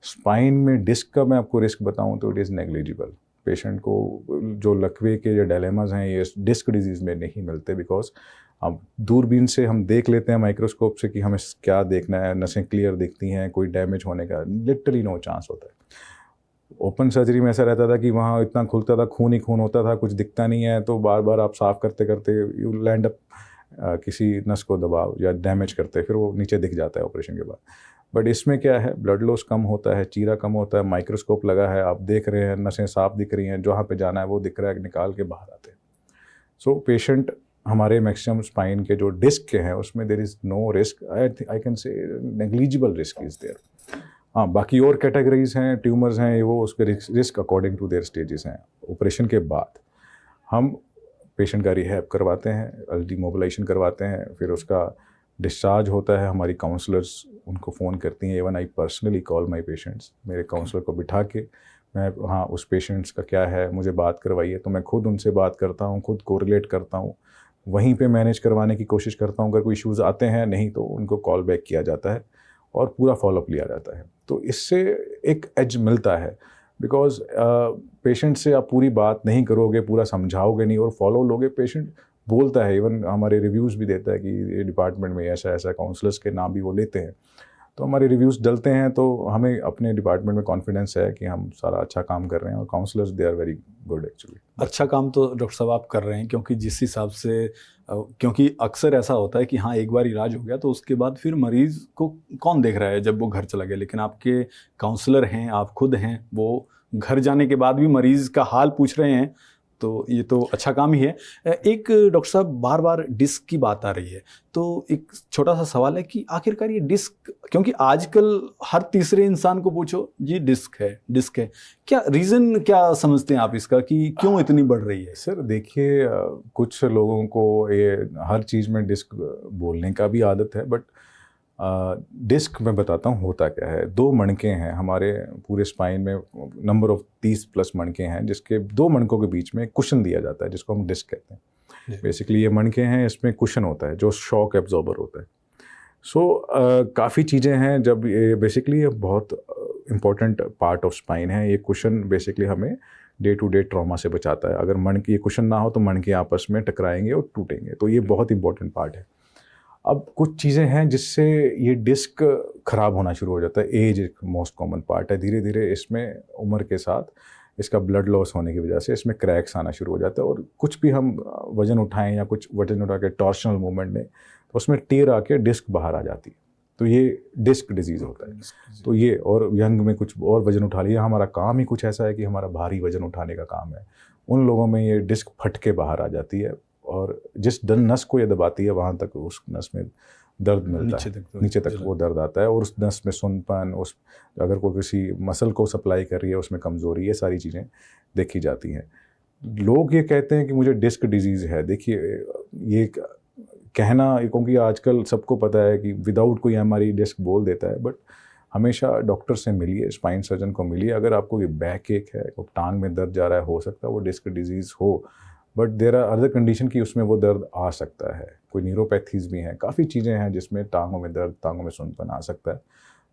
[SPEAKER 2] स्पाइन में डिस्क का मैं आपको रिस्क बताऊं तो इट इज़ नेग्लिजिबल। पेशेंट को जो लकवे के जो डायलेमास हैं ये डिस्क डिजीज़ में नहीं मिलते, बिकॉज अब दूरबीन से हम देख लेते हैं माइक्रोस्कोप से कि हमें क्या देखना है, नसें क्लियर दिखती हैं, कोई डैमेज होने का लिटरली नो चांस होता है। ओपन सर्जरी में ऐसा रहता था कि वहाँ इतना खुलता था, खून ही खून होता था, कुछ दिखता नहीं है, तो बार बार आप साफ़ करते करते यू लैंड अप किसी नस को दबाव या डैमेज करते, फिर वो नीचे दिख जाता है ऑपरेशन के बाद। बट इसमें क्या है, ब्लड लॉस कम होता है, चीरा कम होता है, माइक्रोस्कोप लगा है, आप देख रहे हैं, नसें साफ दिख रही हैं, जहाँ पे जाना है वो दिख रहा है, निकाल के बाहर आते हैं। सो पेशेंट हमारे मैक्सिमम स्पाइन के जो डिस्क के हैं उसमें there is no risk, I can say negligible risk is there. हाँ, बाकी और कैटेगरीज हैं, ट्यूमर्स हैं, वो उसके risk according to their stages हैं। ऑपरेशन के बाद हम पेशेंट का रिहैब करवाते हैं, डिमोबिलाइजेशन करवाते हैं, फिर उसका डिस्चार्ज होता है, हमारी काउंसलर्स उनको फ़ोन करती हैं, even I personally call my patients, मेरे काउंसलर को बिठा के मैं हाँ उस पेशेंट्स का क्या है मुझे बात करवाइए, तो मैं खुद उनसे बात करता हूँ, खुद कोरिलेट करता हूँ, वहीं पे मैनेज करवाने की कोशिश करता हूँ। अगर कोई इश्यूज़ आते हैं नहीं तो उनको कॉल बैक किया जाता है और पूरा फॉलोअप लिया जाता है। तो इससे एक एज मिलता है, बिकॉज पेशेंट से आप पूरी बात नहीं करोगे, पूरा समझाओगे नहीं और फॉलो लोगे, पेशेंट बोलता है, इवन हमारे रिव्यूज़ भी देता है कि ये डिपार्टमेंट में ऐसा ऐसा, काउंसलर्स के नाम भी वो लेते हैं, तो हमारे रिव्यूज़ डलते हैं, तो हमें अपने डिपार्टमेंट में कॉन्फिडेंस है कि हम सारा अच्छा काम कर रहे हैं, और counsellors they are very good actually.
[SPEAKER 1] अच्छा काम तो डॉक्टर साहब आप कर रहे हैं, क्योंकि जिस हिसाब से क्योंकि अक्सर ऐसा होता है कि हाँ एक बार इलाज हो गया तो उसके बाद फिर मरीज़ को कौन देख रहा है जब वो घर चला गया, लेकिन आपके काउंसलर हैं, आप खुद हैं, वो घर जाने के बाद भी मरीज़ का हाल पूछ रहे हैं, तो ये तो अच्छा काम ही है। एक डॉक्टर साहब बार बार डिस्क की बात आ रही है, तो एक छोटा सा सवाल है कि आखिरकार ये डिस्क, क्योंकि आजकल हर तीसरे इंसान को पूछो जी डिस्क है, डिस्क है, क्या रीज़न क्या समझते हैं आप इसका कि क्यों इतनी बढ़ रही है?
[SPEAKER 2] सर देखिए, कुछ लोगों को ये हर चीज़ में डिस्क बोलने का भी आदत है, बट डिस्क मैं बताता हूँ होता क्या है। 2 मणके हैं हमारे पूरे स्पाइन में, नंबर ऑफ 30+ मणके हैं, जिसके 2 मणकों के बीच में कुशन दिया जाता है जिसको हम डिस्क कहते हैं। बेसिकली ये मणके हैं, इसमें कुशन होता है जो शॉक एब्जॉर्बर होता है। सो काफ़ी चीज़ें हैं, जब ये बेसिकली ये बहुत इंपॉर्टेंट पार्ट ऑफ स्पाइन है। ये कुशन बेसिकली हमें डे टू डे ट्रॉमा से बचाता है। अगर मणके, ये कुशन ना हो तो मणके आपस में टकराएंगे और टूटेंगे, तो ये बहुत इंपॉर्टेंट पार्ट है। अब कुछ चीज़ें हैं जिससे ये डिस्क ख़राब होना शुरू हो जाता है। एज एक मोस्ट कॉमन पार्ट है, धीरे धीरे इसमें उम्र के साथ इसका ब्लड लॉस होने की वजह से इसमें क्रैक्स आना शुरू हो जाता है, और कुछ भी हम वज़न उठाएं या कुछ वज़न उठा के टॉर्शनल मूवमेंट में तो उसमें टेर आके डिस्क बाहर आ जाती है, तो ये डिस्क डिजीज़ होता है। तो ये, और यंग में कुछ और वज़न उठा लिया, हमारा काम ही कुछ ऐसा है कि हमारा भारी वज़न उठाने का काम है, उन लोगों में ये डिस्क फट के बाहर आ जाती है, और जिस नस को ये दबाती है वहाँ तक उस नस में दर्द मिलता है, नीचे तक वो दर्द आता है, और उस नस में सुनपन, उस अगर कोई किसी मसल को सप्लाई कर रही है उसमें कमज़ोरी, ये सारी चीज़ें देखी जाती हैं। लोग ये कहते हैं कि मुझे डिस्क डिजीज़ है। देखिए, ये कहना, क्योंकि आजकल सबको पता है कि विदाउट कोई हमारी डिस्क बोल देता है, बट हमेशा डॉक्टर से मिलिए, स्पाइन सर्जन को मिलिए। अगर आपको ये बैक एक है, कोई टांग में दर्द जा रहा है, हो सकता है वो डिस्क डिजीज़ हो, but there are other condition कि उसमें वो दर्द आ सकता है। कोई न्यूरोपैथीज़ भी हैं, काफ़ी चीज़ें हैं जिसमें टांगों में दर्द, टांगों में सुनपन आ सकता है।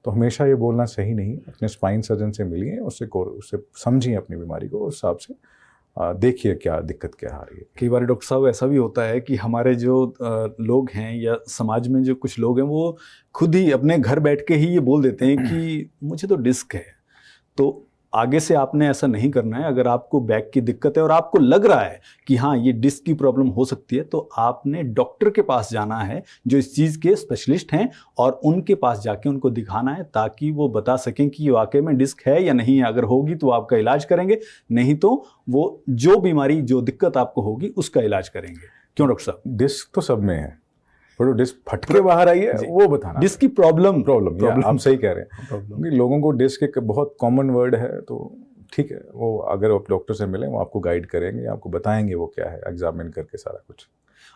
[SPEAKER 2] तो हमेशा ये बोलना सही नहीं, अपने स्पाइन सर्जन से मिलिए, उससे समझिए अपनी बीमारी को, उस हिसाब से देखिए क्या दिक्कत क्या आ रही है।
[SPEAKER 1] कई बार डॉक्टर साहब ऐसा भी होता है कि हमारे जो लोग हैं या समाज में जो कुछ लोग हैं वो खुद ही अपने घर बैठ के ही ये बोल देते हैं कि मुझे तो डिस्क है। तो आगे से आपने ऐसा नहीं करना है। अगर आपको बैक की दिक्कत है और आपको लग रहा है कि हाँ ये डिस्क की प्रॉब्लम हो सकती है, तो आपने डॉक्टर के पास जाना है जो इस चीज़ के स्पेशलिस्ट हैं, और उनके पास जाके उनको दिखाना है ताकि वो बता सकें कि वाकई में डिस्क है या नहीं है। अगर होगी तो आपका इलाज करेंगे, नहीं तो वो जो बीमारी, जो दिक्कत आपको होगी उसका इलाज करेंगे। क्यों डॉक्टर साहब?
[SPEAKER 2] डिस्क तो सब में है, पर वो डिस्क फट के बाहर आई है वो बताना।
[SPEAKER 1] डिस्क की प्रॉब्लम
[SPEAKER 2] आप सही कह रहे हैं, क्योंकि लोगों को डिस्क एक बहुत कॉमन वर्ड है, तो ठीक है, वो अगर आप डॉक्टर से मिलें वो आपको गाइड करेंगे, आपको बताएंगे वो क्या है, एग्जामिन करके सारा कुछ।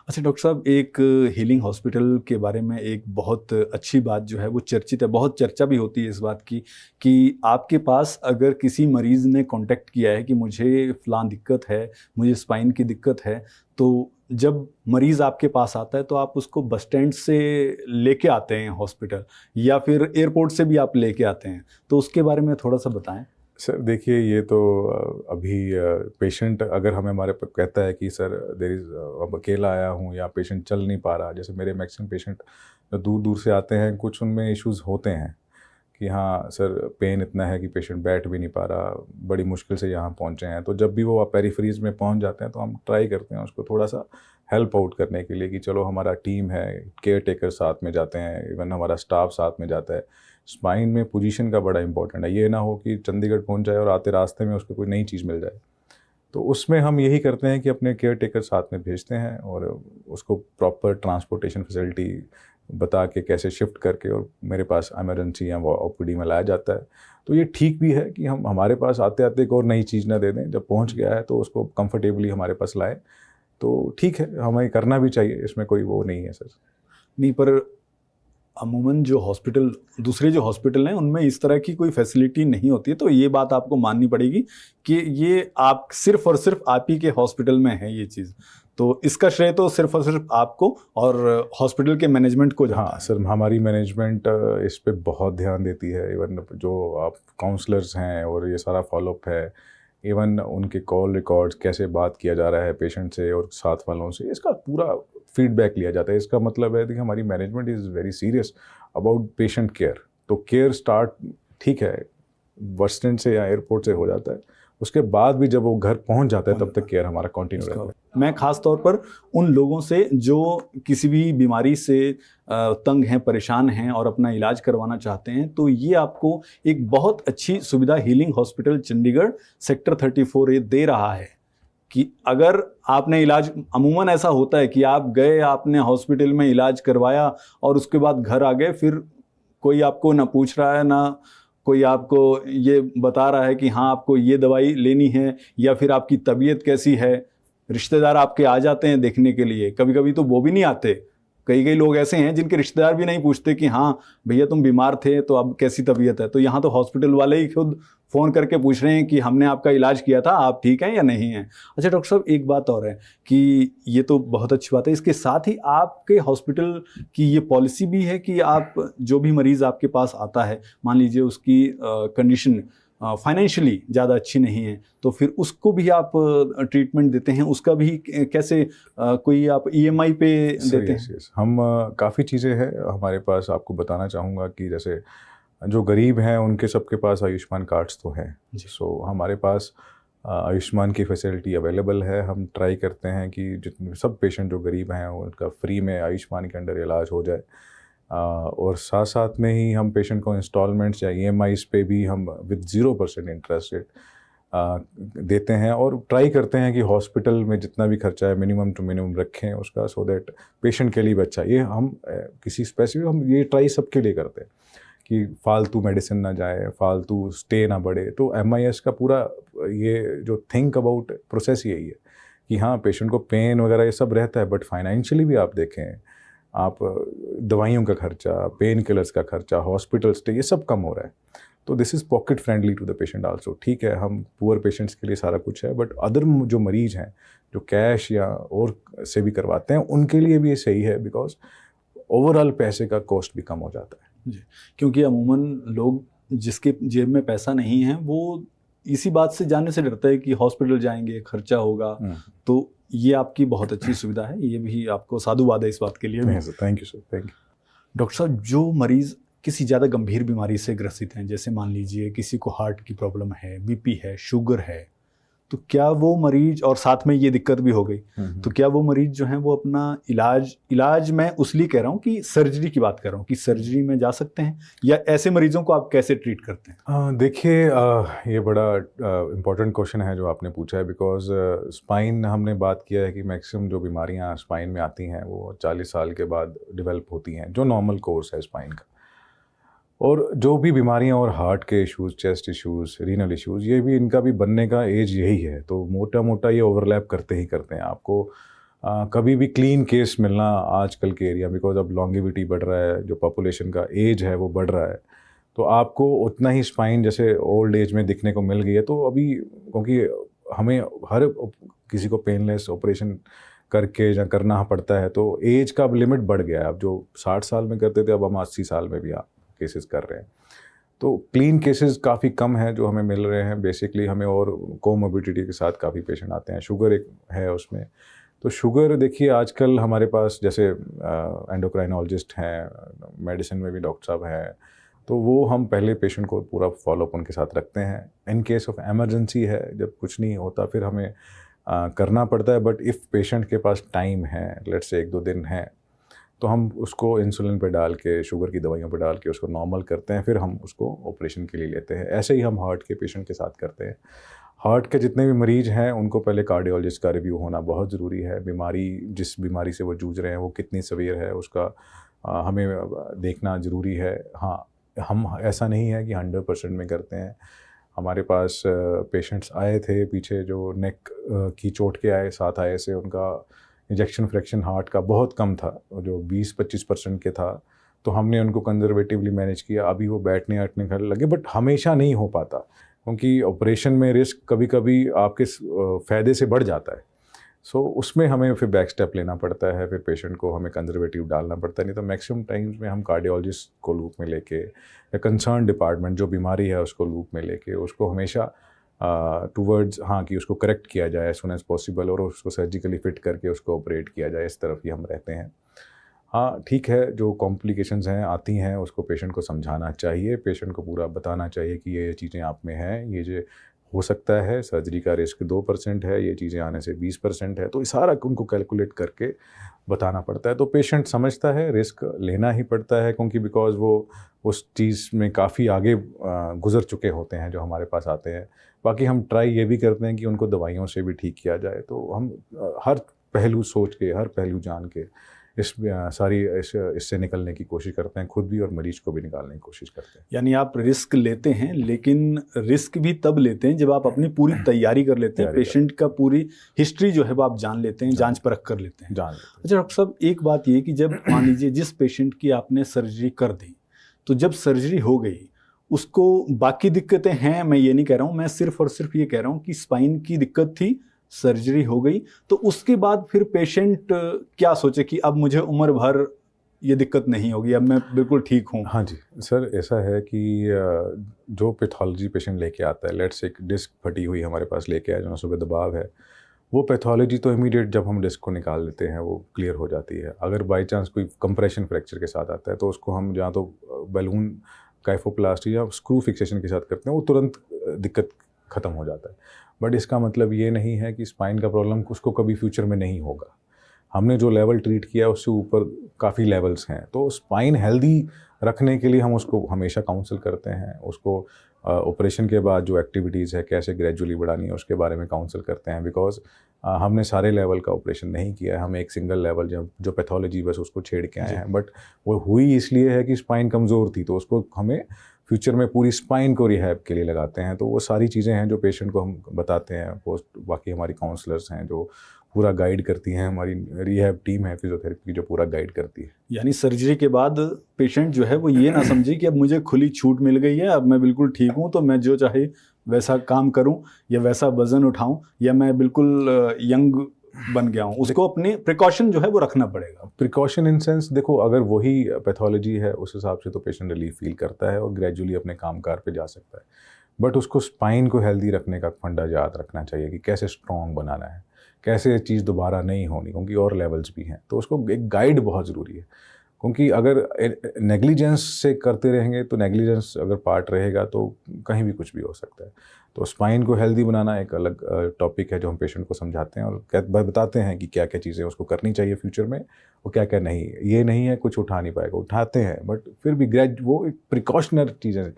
[SPEAKER 1] अच्छा डॉक्टर साहब, एक हीलिंग हॉस्पिटल के बारे में एक बहुत अच्छी बात जो है वो चर्चित है, बहुत चर्चा भी होती है इस बात की कि आपके पास अगर किसी मरीज़ ने कांटेक्ट किया है कि मुझे फ़लाँ दिक्कत है, मुझे स्पाइन की दिक्कत है, तो जब मरीज़ आपके पास आता है तो आप उसको बस स्टैंड से लेके आते हैं हॉस्पिटल, या फिर एयरपोर्ट से भी आप लेके आते हैं, तो उसके बारे में थोड़ा सा बताएं।
[SPEAKER 2] सर देखिए, ये तो अभी पेशेंट अगर हमारे पर कहता है कि सर देयर इज़, अब अकेला आया हूँ या पेशेंट चल नहीं पा रहा, जैसे मेरे मैक्सिमम पेशेंट जो दूर दूर से आते हैं, कुछ उनमें इश्यूज़ होते हैं कि हाँ सर पेन इतना है कि पेशेंट बैठ भी नहीं पा रहा, बड़ी मुश्किल से यहाँ पहुँचे हैं। तो जब भी वो पेरिफेरीज में पहुँच जाते हैं तो हम ट्राई करते हैं उसको थोड़ा सा हेल्प आउट करने के लिए कि चलो हमारा टीम है, केयर टेकर साथ में जाते हैं, इवन हमारा स्टाफ साथ में जाता है। स्पाइन में पोजीशन का बड़ा इंपॉर्टेंट है, ये ना हो कि चंडीगढ़ पहुंच जाए और आते रास्ते में उसको कोई नई चीज़ मिल जाए। तो उसमें हम यही करते हैं कि अपने केयर टेकर साथ में भेजते हैं और उसको प्रॉपर ट्रांसपोर्टेशन फैसिलिटी बता के कैसे शिफ्ट करके और मेरे पास इमरजेंसी या ओपीडी में लाया जाता है। तो ये ठीक भी है कि हम हमारे पास आते आते एक और नई चीज़ ना दे दें, जब पहुँच गया है तो उसको कंफर्टेबली हमारे पास लाएँ। तो ठीक है, हमें करना भी चाहिए, इसमें कोई वो नहीं है सर।
[SPEAKER 1] नहीं, पर अमूमन जो हॉस्पिटल, दूसरे जो हॉस्पिटल हैं उनमें इस तरह की कोई फैसिलिटी नहीं होती है, तो ये बात आपको माननी पड़ेगी कि ये आप सिर्फ और सिर्फ आप ही के हॉस्पिटल में है ये चीज़। तो इसका श्रेय तो सिर्फ और सिर्फ आपको और हॉस्पिटल के मैनेजमेंट को जाता है।
[SPEAKER 2] हाँ सर, हमारी मैनेजमेंट इस पे बहुत ध्यान देती है। इवन जो आप काउंसलर्स हैं और ये सारा फॉलोअप है, इवन उनके कॉल रिकॉर्ड्स, कैसे बात किया जा रहा है पेशेंट से और साथ वालों से, इसका पूरा फीडबैक लिया जाता है। इसका मतलब है कि हमारी management is very serious about patient care. तो केयर स्टार्ट ठीक है बस स्टैंड से या एयरपोर्ट से हो जाता है, उसके बाद भी जब वो घर पहुंच जाता है तब तक केयर हमारा कंटिन्यू रहता है।
[SPEAKER 1] मैं खास तौर पर उन लोगों से जो किसी भी बीमारी से तंग हैं, परेशान हैं और अपना इलाज करवाना चाहते हैं, तो ये आपको एक बहुत अच्छी सुविधा healing hospital Chandigarh sector 34A दे रहा है कि अगर आपने इलाज, अमूमन ऐसा होता है कि आप गए, आपने हॉस्पिटल में इलाज करवाया और उसके बाद घर आ गए, फिर कोई आपको ना पूछ रहा है, ना कोई आपको ये बता रहा है कि हाँ आपको ये दवाई लेनी है या फिर आपकी तबीयत कैसी है। रिश्तेदार आपके आ जाते हैं देखने के लिए, कभी कभी तो वो भी नहीं आते। कई लोग ऐसे हैं जिनके रिश्तेदार भी नहीं पूछते कि हाँ भैया तुम बीमार थे तो अब कैसी तबीयत है। तो यहाँ तो हॉस्पिटल वाले ही खुद फ़ोन करके पूछ रहे हैं कि हमने आपका इलाज किया था, आप ठीक हैं या नहीं हैं। अच्छा डॉक्टर साहब, एक बात और है कि ये तो बहुत अच्छी बात है, इसके साथ ही आपके हॉस्पिटल की ये पॉलिसी भी है कि आप जो भी मरीज़ आपके पास आता है, मान लीजिए उसकी कंडीशन फाइनेंशियली ज़्यादा अच्छी नहीं है, तो फिर उसको भी आप ट्रीटमेंट देते हैं, उसका भी कैसे कोई आप EMI पे देते हैं?
[SPEAKER 2] yes. हम काफ़ी चीज़ें हैं हमारे पास। आपको बताना चाहूँगा कि जैसे जो गरीब हैं उनके सबके पास आयुष्मान कार्ड्स तो हैं, सो हमारे पास आयुष्मान की फैसिलिटी अवेलेबल है। हम ट्राई करते हैं कि जितने सब पेशेंट जो गरीब हैं उनका फ्री में आयुष्मान के अंडर इलाज हो जाए, और साथ साथ में ही हम पेशेंट को इंस्टॉलमेंट्स या EMIs पे भी हम विद 0% इंटरेस्ट रेट देते हैं, और ट्राई करते हैं कि हॉस्पिटल में जितना भी खर्चा है मिनिमम टू मिनिमम रखें उसका, सो दैट पेशेंट के लिए भी अच्छा। ये हम किसी स्पेसिफिक, हम ये ट्राई सबके लिए करते हैं कि फालतू मेडिसिन ना जाए, फालतू स्टे ना बढ़े। तो MIS का पूरा ये जो थिंक अबाउट प्रोसेस यही है कि हाँ पेशेंट को पेन वगैरह ये सब रहता है, बट फाइनेंशियली भी आप देखें आप दवाइयों का खर्चा, पेन किलर्स का खर्चा, हॉस्पिटल स्टे, ये सब कम हो रहा है। तो this is pocket friendly to the patient also. ठीक है, हम पुअर पेशेंट्स के लिए सारा कुछ है, बट अदर जो मरीज हैं जो कैश या और से भी करवाते हैं, उनके लिए भी ये सही है, बिकॉज ओवरऑल पैसे का कॉस्ट भी कम हो जाता है।
[SPEAKER 1] जी, क्योंकि अमूमन लोग जिसके जेब में पैसा नहीं है वो इसी बात से जाने से डरता है कि हॉस्पिटल जाएंगे, खर्चा होगा। तो ये आपकी बहुत अच्छी सुविधा है, ये भी आपको साधुवाद है इस बात के लिए भी।
[SPEAKER 2] Thank you sir, thank you.
[SPEAKER 1] Doctor साहब, जो मरीज़ किसी ज़्यादा गंभीर बीमारी से ग्रसित हैं, जैसे मान लीजिए किसी को हार्ट की प्रॉब्लम है, बीपी है, शुगर है, तो क्या वो मरीज, और साथ में ये दिक्कत भी हो गई, तो क्या वो मरीज जो है वो अपना इलाज मैं उसलिए कह रहा हूँ कि सर्जरी की बात कर रहा हूँ कि सर्जरी में जा सकते हैं, या ऐसे मरीजों को आप कैसे ट्रीट करते हैं?
[SPEAKER 2] देखिए, ये बड़ा इम्पोर्टेंट क्वेश्चन है जो आपने पूछा है, बिकॉज स्पाइन हमने बात किया है कि मैक्सिमम जो बीमारियां स्पाइन में आती हैं वो 40 साल के बाद डेवलप होती हैं, जो नॉर्मल कोर्स है स्पाइन का। और जो भी बीमारियां और हार्ट के issues, chest issues, renal issues, ये भी इनका भी बनने का एज यही है, तो मोटा मोटा ये ओवरलैप करते ही करते हैं। आपको कभी भी क्लीन केस मिलना आजकल के एरिया, बिकॉज अब लॉन्गिविटी बढ़ रहा है, जो पॉपुलेशन का एज है वो बढ़ रहा है, तो आपको उतना ही स्पाइन जैसे ओल्ड एज में दिखने को मिल गई है। तो अभी क्योंकि हमें हर किसी को पेनलेस ऑपरेशन करके या करना पड़ता है, तो एज का अब लिमिट बढ़ गया है। अब जो 60 साल में करते थे, अब हम 80 साल में भी केसेस कर रहे हैं। तो क्लीन केसेस काफ़ी कम हैं जो हमें मिल रहे हैं। बेसिकली हमें और कोमोबिडिटी के साथ काफ़ी पेशेंट आते हैं। शुगर एक है उसमें, तो शुगर देखिए आजकल हमारे पास जैसे एंडोक्राइनोलॉजिस्ट हैं, मेडिसिन में भी डॉक्टर साहब हैं, तो वो हम पहले पेशेंट को पूरा फॉलोअप उनके साथ रखते हैं। इन केस ऑफ एमरजेंसी है, जब कुछ नहीं होता फिर हमें करना पड़ता है, बट इफ़ पेशेंट के पास टाइम है, लेट्स से 1-2 दिन है, तो हम उसको इंसुलिन पे डाल के, शुगर की दवाइयों पे डाल के उसको नॉर्मल करते हैं, फिर हम उसको ऑपरेशन के लिए लेते हैं। ऐसे ही हम हार्ट के पेशेंट के साथ करते हैं। हार्ट के जितने भी मरीज हैं उनको पहले कार्डियोलॉजिस्ट का रिव्यू होना बहुत ज़रूरी है। जिस बीमारी से वो जूझ रहे हैं वो कितनी सवीयर है उसका हमें देखना ज़रूरी है। हाँ, हम ऐसा नहीं है कि 100% में करते हैं। हमारे पास पेशेंट्स आए थे पीछे जो नेक की चोट के आए, 7 आए से, उनका इंजेक्शन फ्रैक्शन हार्ट का बहुत कम था, जो 20-25% के था, तो हमने उनको कंजर्वेटिवली मैनेज किया। अभी वो बैठने हटने लगे, बट हमेशा नहीं हो पाता, क्योंकि ऑपरेशन में रिस्क कभी कभी आपके फ़ायदे से बढ़ जाता है। सो उसमें हमें फिर बैक स्टेप लेना पड़ता है, फिर पेशेंट को हमें कंजर्वेटिव डालना पड़ता है। नहीं तो मैक्सिमम टाइम्स में हम कार्डियोलॉजिस्ट को लूप में लेके, या कंसर्न डिपार्टमेंट जो बीमारी है उसको लूप में लेके, उसको हमेशा टूवर्ड्स कि उसको करेक्ट किया जाए एज सुन एज पॉसिबल, और उसको सर्जिकली फिट करके उसको ऑपरेट किया जाए, इस तरफ ही हम रहते हैं। हाँ ठीक है, जो कॉम्प्लिकेशंस हैं आती हैं उसको पेशेंट को समझाना चाहिए, पेशेंट को पूरा बताना चाहिए कि ये चीज़ें आप में हैं, ये जो हो सकता है, सर्जरी का रिस्क 2% है, ये चीज़ें आने से 20% है, तो ये सारा उनको कैलकुलेट करके बताना पड़ता है। तो पेशेंट समझता है, रिस्क लेना ही पड़ता है, क्योंकि बिकॉज वो उस चीज़ में काफ़ी आगे गुजर चुके होते हैं जो हमारे पास आते हैं। बाकी हम ट्राई ये भी करते हैं कि उनको दवाइयों से भी ठीक किया जाए। तो हम हर पहलू सोच के, हर पहलू जान के इससे निकलने की कोशिश करते हैं, खुद भी और मरीज को भी निकालने की कोशिश करते हैं।
[SPEAKER 1] यानी आप रिस्क लेते हैं, लेकिन रिस्क भी तब लेते हैं जब आप अपनी पूरी तैयारी कर लेते हैं, पेशेंट का पूरी हिस्ट्री जो है वो आप जान लेते हैं, जांच परख कर लेते हैं। अच्छा डॉक्टर साहब, एक बात ये कि जब मान लीजिए जिस पेशेंट की आपने सर्जरी कर दी, तो जब सर्जरी हो गई उसको बाकी दिक्कतें हैं, मैं ये नहीं कह रहा हूँ, मैं सिर्फ और सिर्फ ये कह रहा हूँ कि स्पाइन की दिक्कत थी, सर्जरी हो गई, तो उसके बाद फिर पेशेंट क्या सोचे कि अब मुझे उम्र भर ये दिक्कत नहीं होगी, अब मैं बिल्कुल ठीक हूँ?
[SPEAKER 2] हाँ जी सर, ऐसा है कि जो पैथोलॉजी पेशेंट लेके आता है, लेट्स एक डिस्क फटी हुई हमारे पास लेके आया, जो सुबह दबाव है, वो पैथोलॉजी तो इमीडिएट जब हम डिस्क को निकाल लेते हैं वो क्लियर हो जाती है। अगर बाई चांस कोई कंप्रेशन फ्रैक्चर के साथ आता है तो उसको हम या तो बैलून काइफोप्लास्टी या स्क्रू फिक्सेशन के साथ करते हैं, वो तुरंत दिक्कत ख़त्म हो जाता है। बट इसका मतलब ये नहीं है कि स्पाइन का प्रॉब्लम उसको कभी फ्यूचर में नहीं होगा। हमने जो लेवल ट्रीट किया उससे ऊपर काफ़ी लेवल्स हैं, तो स्पाइन हेल्दी रखने के लिए हम उसको हमेशा काउंसल करते हैं। उसको ऑपरेशन के बाद जो एक्टिविटीज़ है कैसे ग्रेजुअली बढ़ानी है उसके बारे में काउंसल करते हैं, बिकॉज हमने सारे लेवल का ऑपरेशन नहीं किया है, हम एक सिंगल लेवल जो पैथोलॉजी बस उसको छेड़ के आए हैं। बट वो हुई इसलिए है कि स्पाइन कमज़ोर थी, तो उसको हमें फ्यूचर में पूरी स्पाइन को रिहैब के लिए लगाते हैं। तो वो सारी चीज़ें हैं जो पेशेंट को हम बताते हैं। पोस्ट बाकी हमारी काउंसलर्स हैं जो पूरा गाइड करती हैं। हमारी रिहैब टीम है फिजियोथेरेपी की जो पूरा गाइड करती है।
[SPEAKER 1] यानी सर्जरी के बाद पेशेंट जो है वो ये ना समझे कि अब मुझे खुली छूट मिल गई है, अब मैं बिल्कुल ठीक हूँ तो मैं जो चाहे वैसा काम करूं या वैसा वजन उठाऊं या मैं बिल्कुल यंग बन गया हूं। उसको अपने प्रिकॉशन जो है वो रखना पड़ेगा।
[SPEAKER 2] प्रिकॉशन इन सेंस, देखो अगर वही पैथोलॉजी है उस हिसाब से तो पेशेंट रिलीफ फील करता है और ग्रेजुअली अपने कामकाज पे जा सकता है। बट उसको स्पाइन को हेल्दी रखने का फंडा याद रखना चाहिए कि कैसे स्ट्रॉन्ग बनाना है, कैसे ये चीज़ दोबारा नहीं होनी, क्योंकि और लेवल्स भी हैं। तो उसको एक गाइड बहुत ज़रूरी है, क्योंकि अगर नेग्लिजेंस से करते रहेंगे तो नेग्लिजेंस अगर पार्ट रहेगा तो कहीं भी कुछ भी हो सकता है। तो स्पाइन को हेल्दी बनाना एक अलग टॉपिक है जो हम पेशेंट को समझाते हैं और बताते हैं कि क्या क्या चीज़ें उसको करनी चाहिए फ्यूचर में और क्या क्या नहीं। ये नहीं है कुछ उठा नहीं पाएगा, उठाते हैं बट फिर भी वो एक प्रिकॉशनरी चीज़ें,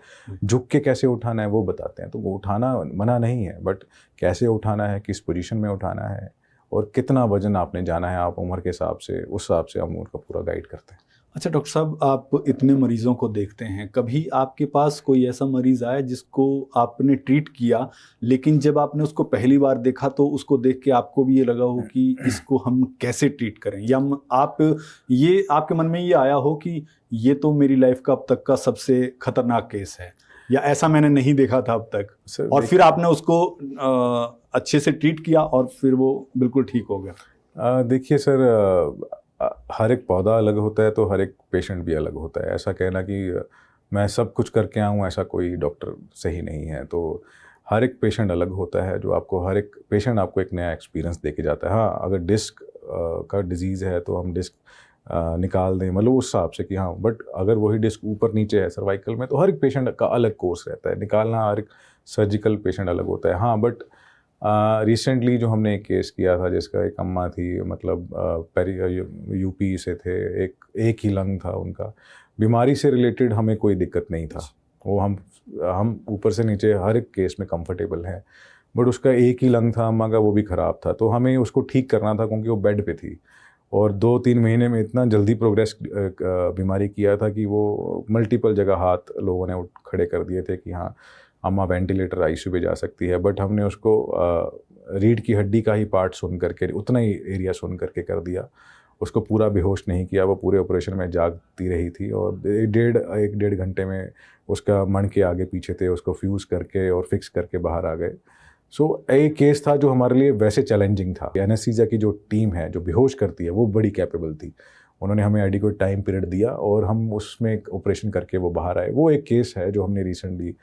[SPEAKER 2] झुक के कैसे उठाना है वो बताते हैं। तो वो उठाना मना नहीं है, बट कैसे उठाना है, किस पोजीशन में उठाना है और कितना वजन आपने जाना है आप उम्र के हिसाब से, उस हिसाब से हम उनका पूरा गाइड करते हैं।
[SPEAKER 1] अच्छा डॉक्टर साहब, आप इतने मरीजों को देखते हैं, कभी आपके पास कोई ऐसा मरीज आया जिसको आपने ट्रीट किया लेकिन जब आपने उसको पहली बार देखा तो उसको देख के आपको भी ये लगा हो कि इसको हम कैसे ट्रीट करें, या ये आपके मन में ये आया हो कि ये तो मेरी लाइफ का अब तक का सबसे खतरनाक केस है, या ऐसा मैंने नहीं देखा था अब तक, और फिर आपने उसको अच्छे से ट्रीट किया और फिर वो बिल्कुल ठीक हो गया?
[SPEAKER 2] देखिए सर, हर एक पौधा अलग होता है तो हर एक पेशेंट भी अलग होता है। ऐसा कहना कि मैं सब कुछ करके आऊँ, ऐसा कोई डॉक्टर सही नहीं है। तो हर एक पेशेंट अलग होता है, जो आपको हर एक पेशेंट आपको एक नया एक्सपीरियंस दे के जाता है। हाँ, अगर डिस्क का डिजीज़ है तो हम डिस्क निकाल दें, मतलब उस हिसाब से कि हाँ, बट अगर वही डिस्क ऊपर नीचे है सर्वाइकल में तो हर एक पेशेंट का अलग कोर्स रहता है निकालना। हर एक सर्जिकल पेशेंट अलग होता है। हाँ, बट रिसेंटली जो हमने एक केस किया था जिसका एक अम्मा थी, मतलब यूपी से थे, एक ही लंग था उनका, बीमारी से रिलेटेड हमें कोई दिक्कत नहीं था। वो हम ऊपर से नीचे हर एक केस में कंफर्टेबल हैं, बट उसका एक ही लंग था अम्मा का, वो भी ख़राब था। तो हमें उसको ठीक करना था क्योंकि वो बेड पे थी और 2-3 महीने में इतना जल्दी प्रोग्रेस बीमारी किया था कि वो मल्टीपल जगह हाथ लोगों ने खड़े कर दिए थे कि हाँ अम्मा वेंटिलेटर आईसीयू पे जा सकती है। बट हमने उसको रीढ़ की हड्डी का ही पार्ट सुन करके, उतना ही एरिया सुन करके कर दिया, उसको पूरा बेहोश नहीं किया। वो पूरे ऑपरेशन में जागती रही थी और एक डेढ़ घंटे में उसका मन के आगे पीछे थे, उसको फ्यूज़ करके और फिक्स करके बाहर आ गए। सो एक केस था जो हमारे लिए वैसे चैलेंजिंग था। एनेस्थीसिया की जो टीम है जो बेहोश करती है वो बड़ी कैपेबल थी, उन्होंने हमें एडिक्वेट टाइम पीरियड दिया और हम उसमें एक ऑपरेशन करके वो बाहर आए। वो एक केस है जो हमने रिसेंटली,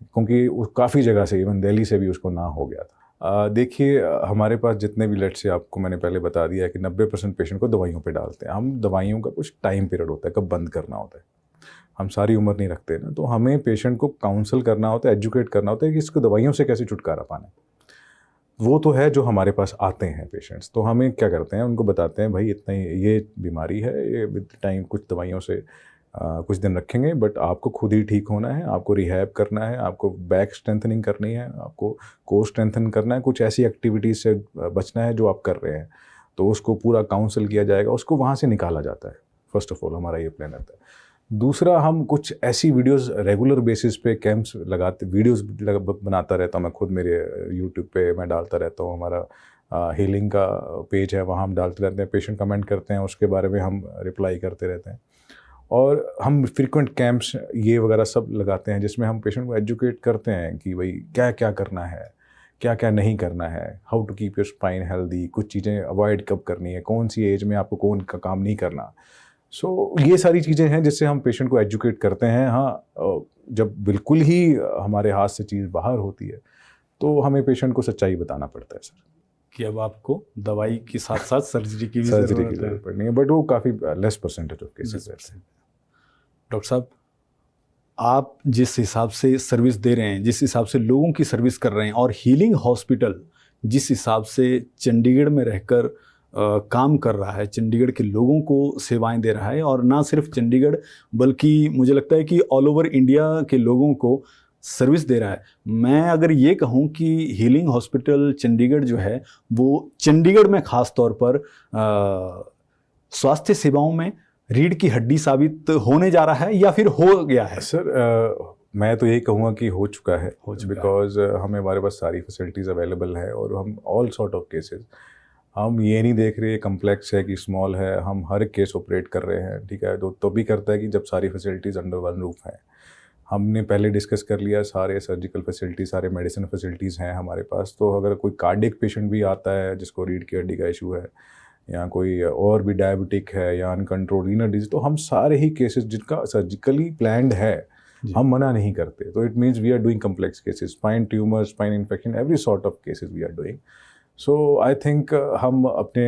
[SPEAKER 2] क्योंकि काफ़ी जगह से, इवन दिल्ली से भी उसको ना हो गया था। देखिए हमारे पास जितने भी, लेट से आपको मैंने पहले बता दिया है कि 90% पेशेंट को दवाइयों पे डालते हैं हम। दवाइयों का कुछ टाइम पीरियड होता है, कब बंद करना होता है, हम सारी उम्र नहीं रखते ना। तो हमें पेशेंट को काउंसल करना होता है, एजुकेट करना होता है कि इसको दवाइयों से कैसे छुटकारा पाना है। वो तो है जो हमारे पास आते हैं पेशेंट्स, तो हमें क्या करते हैं, उनको बताते हैं भाई इतना ये बीमारी है, ये विद टाइम कुछ दवाइयों से कुछ दिन रखेंगे, बट आपको खुद ही ठीक होना है, आपको रिहैब करना है, आपको बैक स्ट्रेंथनिंग करनी है, आपको कोर स्ट्रेंथन करना है, कुछ ऐसी एक्टिविटीज़ से बचना है जो आप कर रहे हैं। तो उसको पूरा काउंसल किया जाएगा, उसको वहाँ से निकाला जाता है। फर्स्ट ऑफ ऑल हमारा ये प्लान रहता है। दूसरा, हम कुछ ऐसी वीडियोस रेगुलर बेसिस पे कैंप्स लगाते, वीडियोस बनाता रहता हूँ मैं खुद, मेरे यूट्यूब पे मैं डालता रहता हूँ। हमारा हीलिंग का पेज है, वहाँ हम डालते रहते हैं, पेशेंट कमेंट करते हैं, उसके बारे में हम रिप्लाई करते रहते हैं। और हम फ्रीक्वेंट कैंप्स ये वगैरह सब लगाते हैं जिसमें हम पेशेंट को एजुकेट करते हैं कि भाई क्या क्या करना है, क्या क्या नहीं करना है, how to keep your spine healthy, कुछ चीज़ें अवॉइड कब करनी है, कौन सी एज में आपको कौन का काम नहीं करना। सो ये सारी चीज़ें हैं जिससे हम पेशेंट को एजुकेट करते हैं। हाँ, जब बिल्कुल ही हमारे हाथ से चीज़ बाहर होती है तो हमें पेशेंट को सच्चाई बताना पड़ता है सर,
[SPEAKER 1] कि अब आपको दवाई के साथ साथ सर्जरी की भी
[SPEAKER 2] जरूरत पड़नी है, बट वो काफ़ी लेस परसेंटेज ऑफ केसेस है।
[SPEAKER 1] डॉक्टर साहब, आप जिस हिसाब से सर्विस दे रहे हैं, जिस हिसाब से लोगों की सर्विस कर रहे हैं, और हीलिंग हॉस्पिटल जिस हिसाब से चंडीगढ़ में रहकर काम कर रहा है, चंडीगढ़ के लोगों को सेवाएं दे रहा है, और ना सिर्फ चंडीगढ़ बल्कि मुझे लगता है कि ऑल ओवर इंडिया के लोगों को सर्विस दे रहा है। मैं अगर ये कहूँ कि हीलिंग हॉस्पिटल चंडीगढ़ जो है वो चंडीगढ़ में ख़ास तौर पर स्वास्थ्य सेवाओं में रीढ़ की हड्डी साबित होने जा रहा है या फिर हो गया है?
[SPEAKER 2] सर मैं तो यही कहूँगा कि हो चुका है, बिकॉज हमारे पास सारी फैसिलिटीज़ अवेलेबल है और हम ऑल सॉर्ट ऑफ केसेस हम ये नहीं देख रहे कम्प्लेक्स है कि स्मॉल है, हम हर केस ऑपरेट कर रहे हैं, ठीक है। तो भी करता है कि जब सारी फैसिलिटीज़ अंडर वन रूफ हैं। हमने पहले डिस्कस कर लिया, सारे सर्जिकल फैसिलिटीज़, सारे मेडिसिन फैसिलिटीज़ हैं हमारे पास। तो अगर कोई कार्डियक पेशेंट भी आता है जिसको रीढ़ की हड्डी का इशू है, या कोई और भी डायबिटिक है या अनकंट्रोल रीनल डिजीज, तो हम सारे ही केसेस जिनका सर्जिकली प्लान्ड है हम मना नहीं करते। तो it means we are doing complex cases, spine tumour, spine infection, every sort of cases we are doing. So I think हम अपने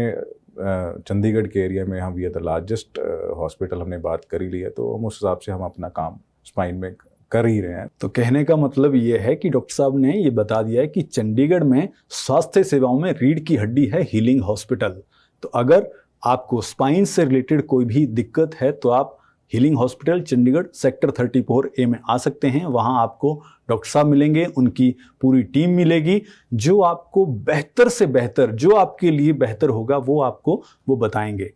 [SPEAKER 2] चंडीगढ़ के एरिया में हम we are the largest hospital, हमने बात कर ही ली है, तो हम उस हिसाब से हम अपना काम स्पाइन में कर ही रहे हैं।
[SPEAKER 1] तो कहने का मतलब ये है कि डॉक्टर साहब ने ये बता दिया है कि चंडीगढ़ में स्वास्थ्य सेवाओं में रीढ़ की हड्डी है हीलिंग हॉस्पिटल। तो अगर आपको स्पाइन से रिलेटेड कोई भी दिक्कत है तो आप healing hospital Chandigarh sector 34A में आ सकते हैं। वहां आपको डॉक्टर साहब मिलेंगे, उनकी पूरी टीम मिलेगी, जो आपको बेहतर से बेहतर, जो आपके लिए बेहतर होगा वो आपको वो बताएंगे।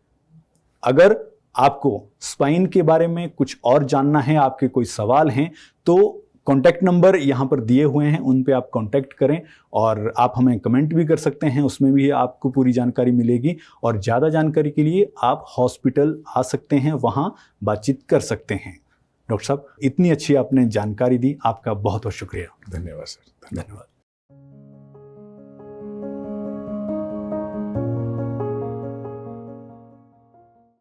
[SPEAKER 1] अगर आपको स्पाइन के बारे में कुछ और जानना है, आपके कोई सवाल हैं, तो कॉन्टैक्ट नंबर यहाँ पर दिए हुए हैं, उन पे आप कॉन्टैक्ट करें और आप हमें कमेंट भी कर सकते हैं, उसमें भी आपको पूरी जानकारी मिलेगी। और ज़्यादा जानकारी के लिए आप हॉस्पिटल आ सकते हैं, वहाँ बातचीत कर सकते हैं। डॉक्टर साहब, इतनी अच्छी आपने जानकारी दी, आपका बहुत बहुत शुक्रिया।
[SPEAKER 2] धन्यवाद सर।
[SPEAKER 1] धन्यवाद।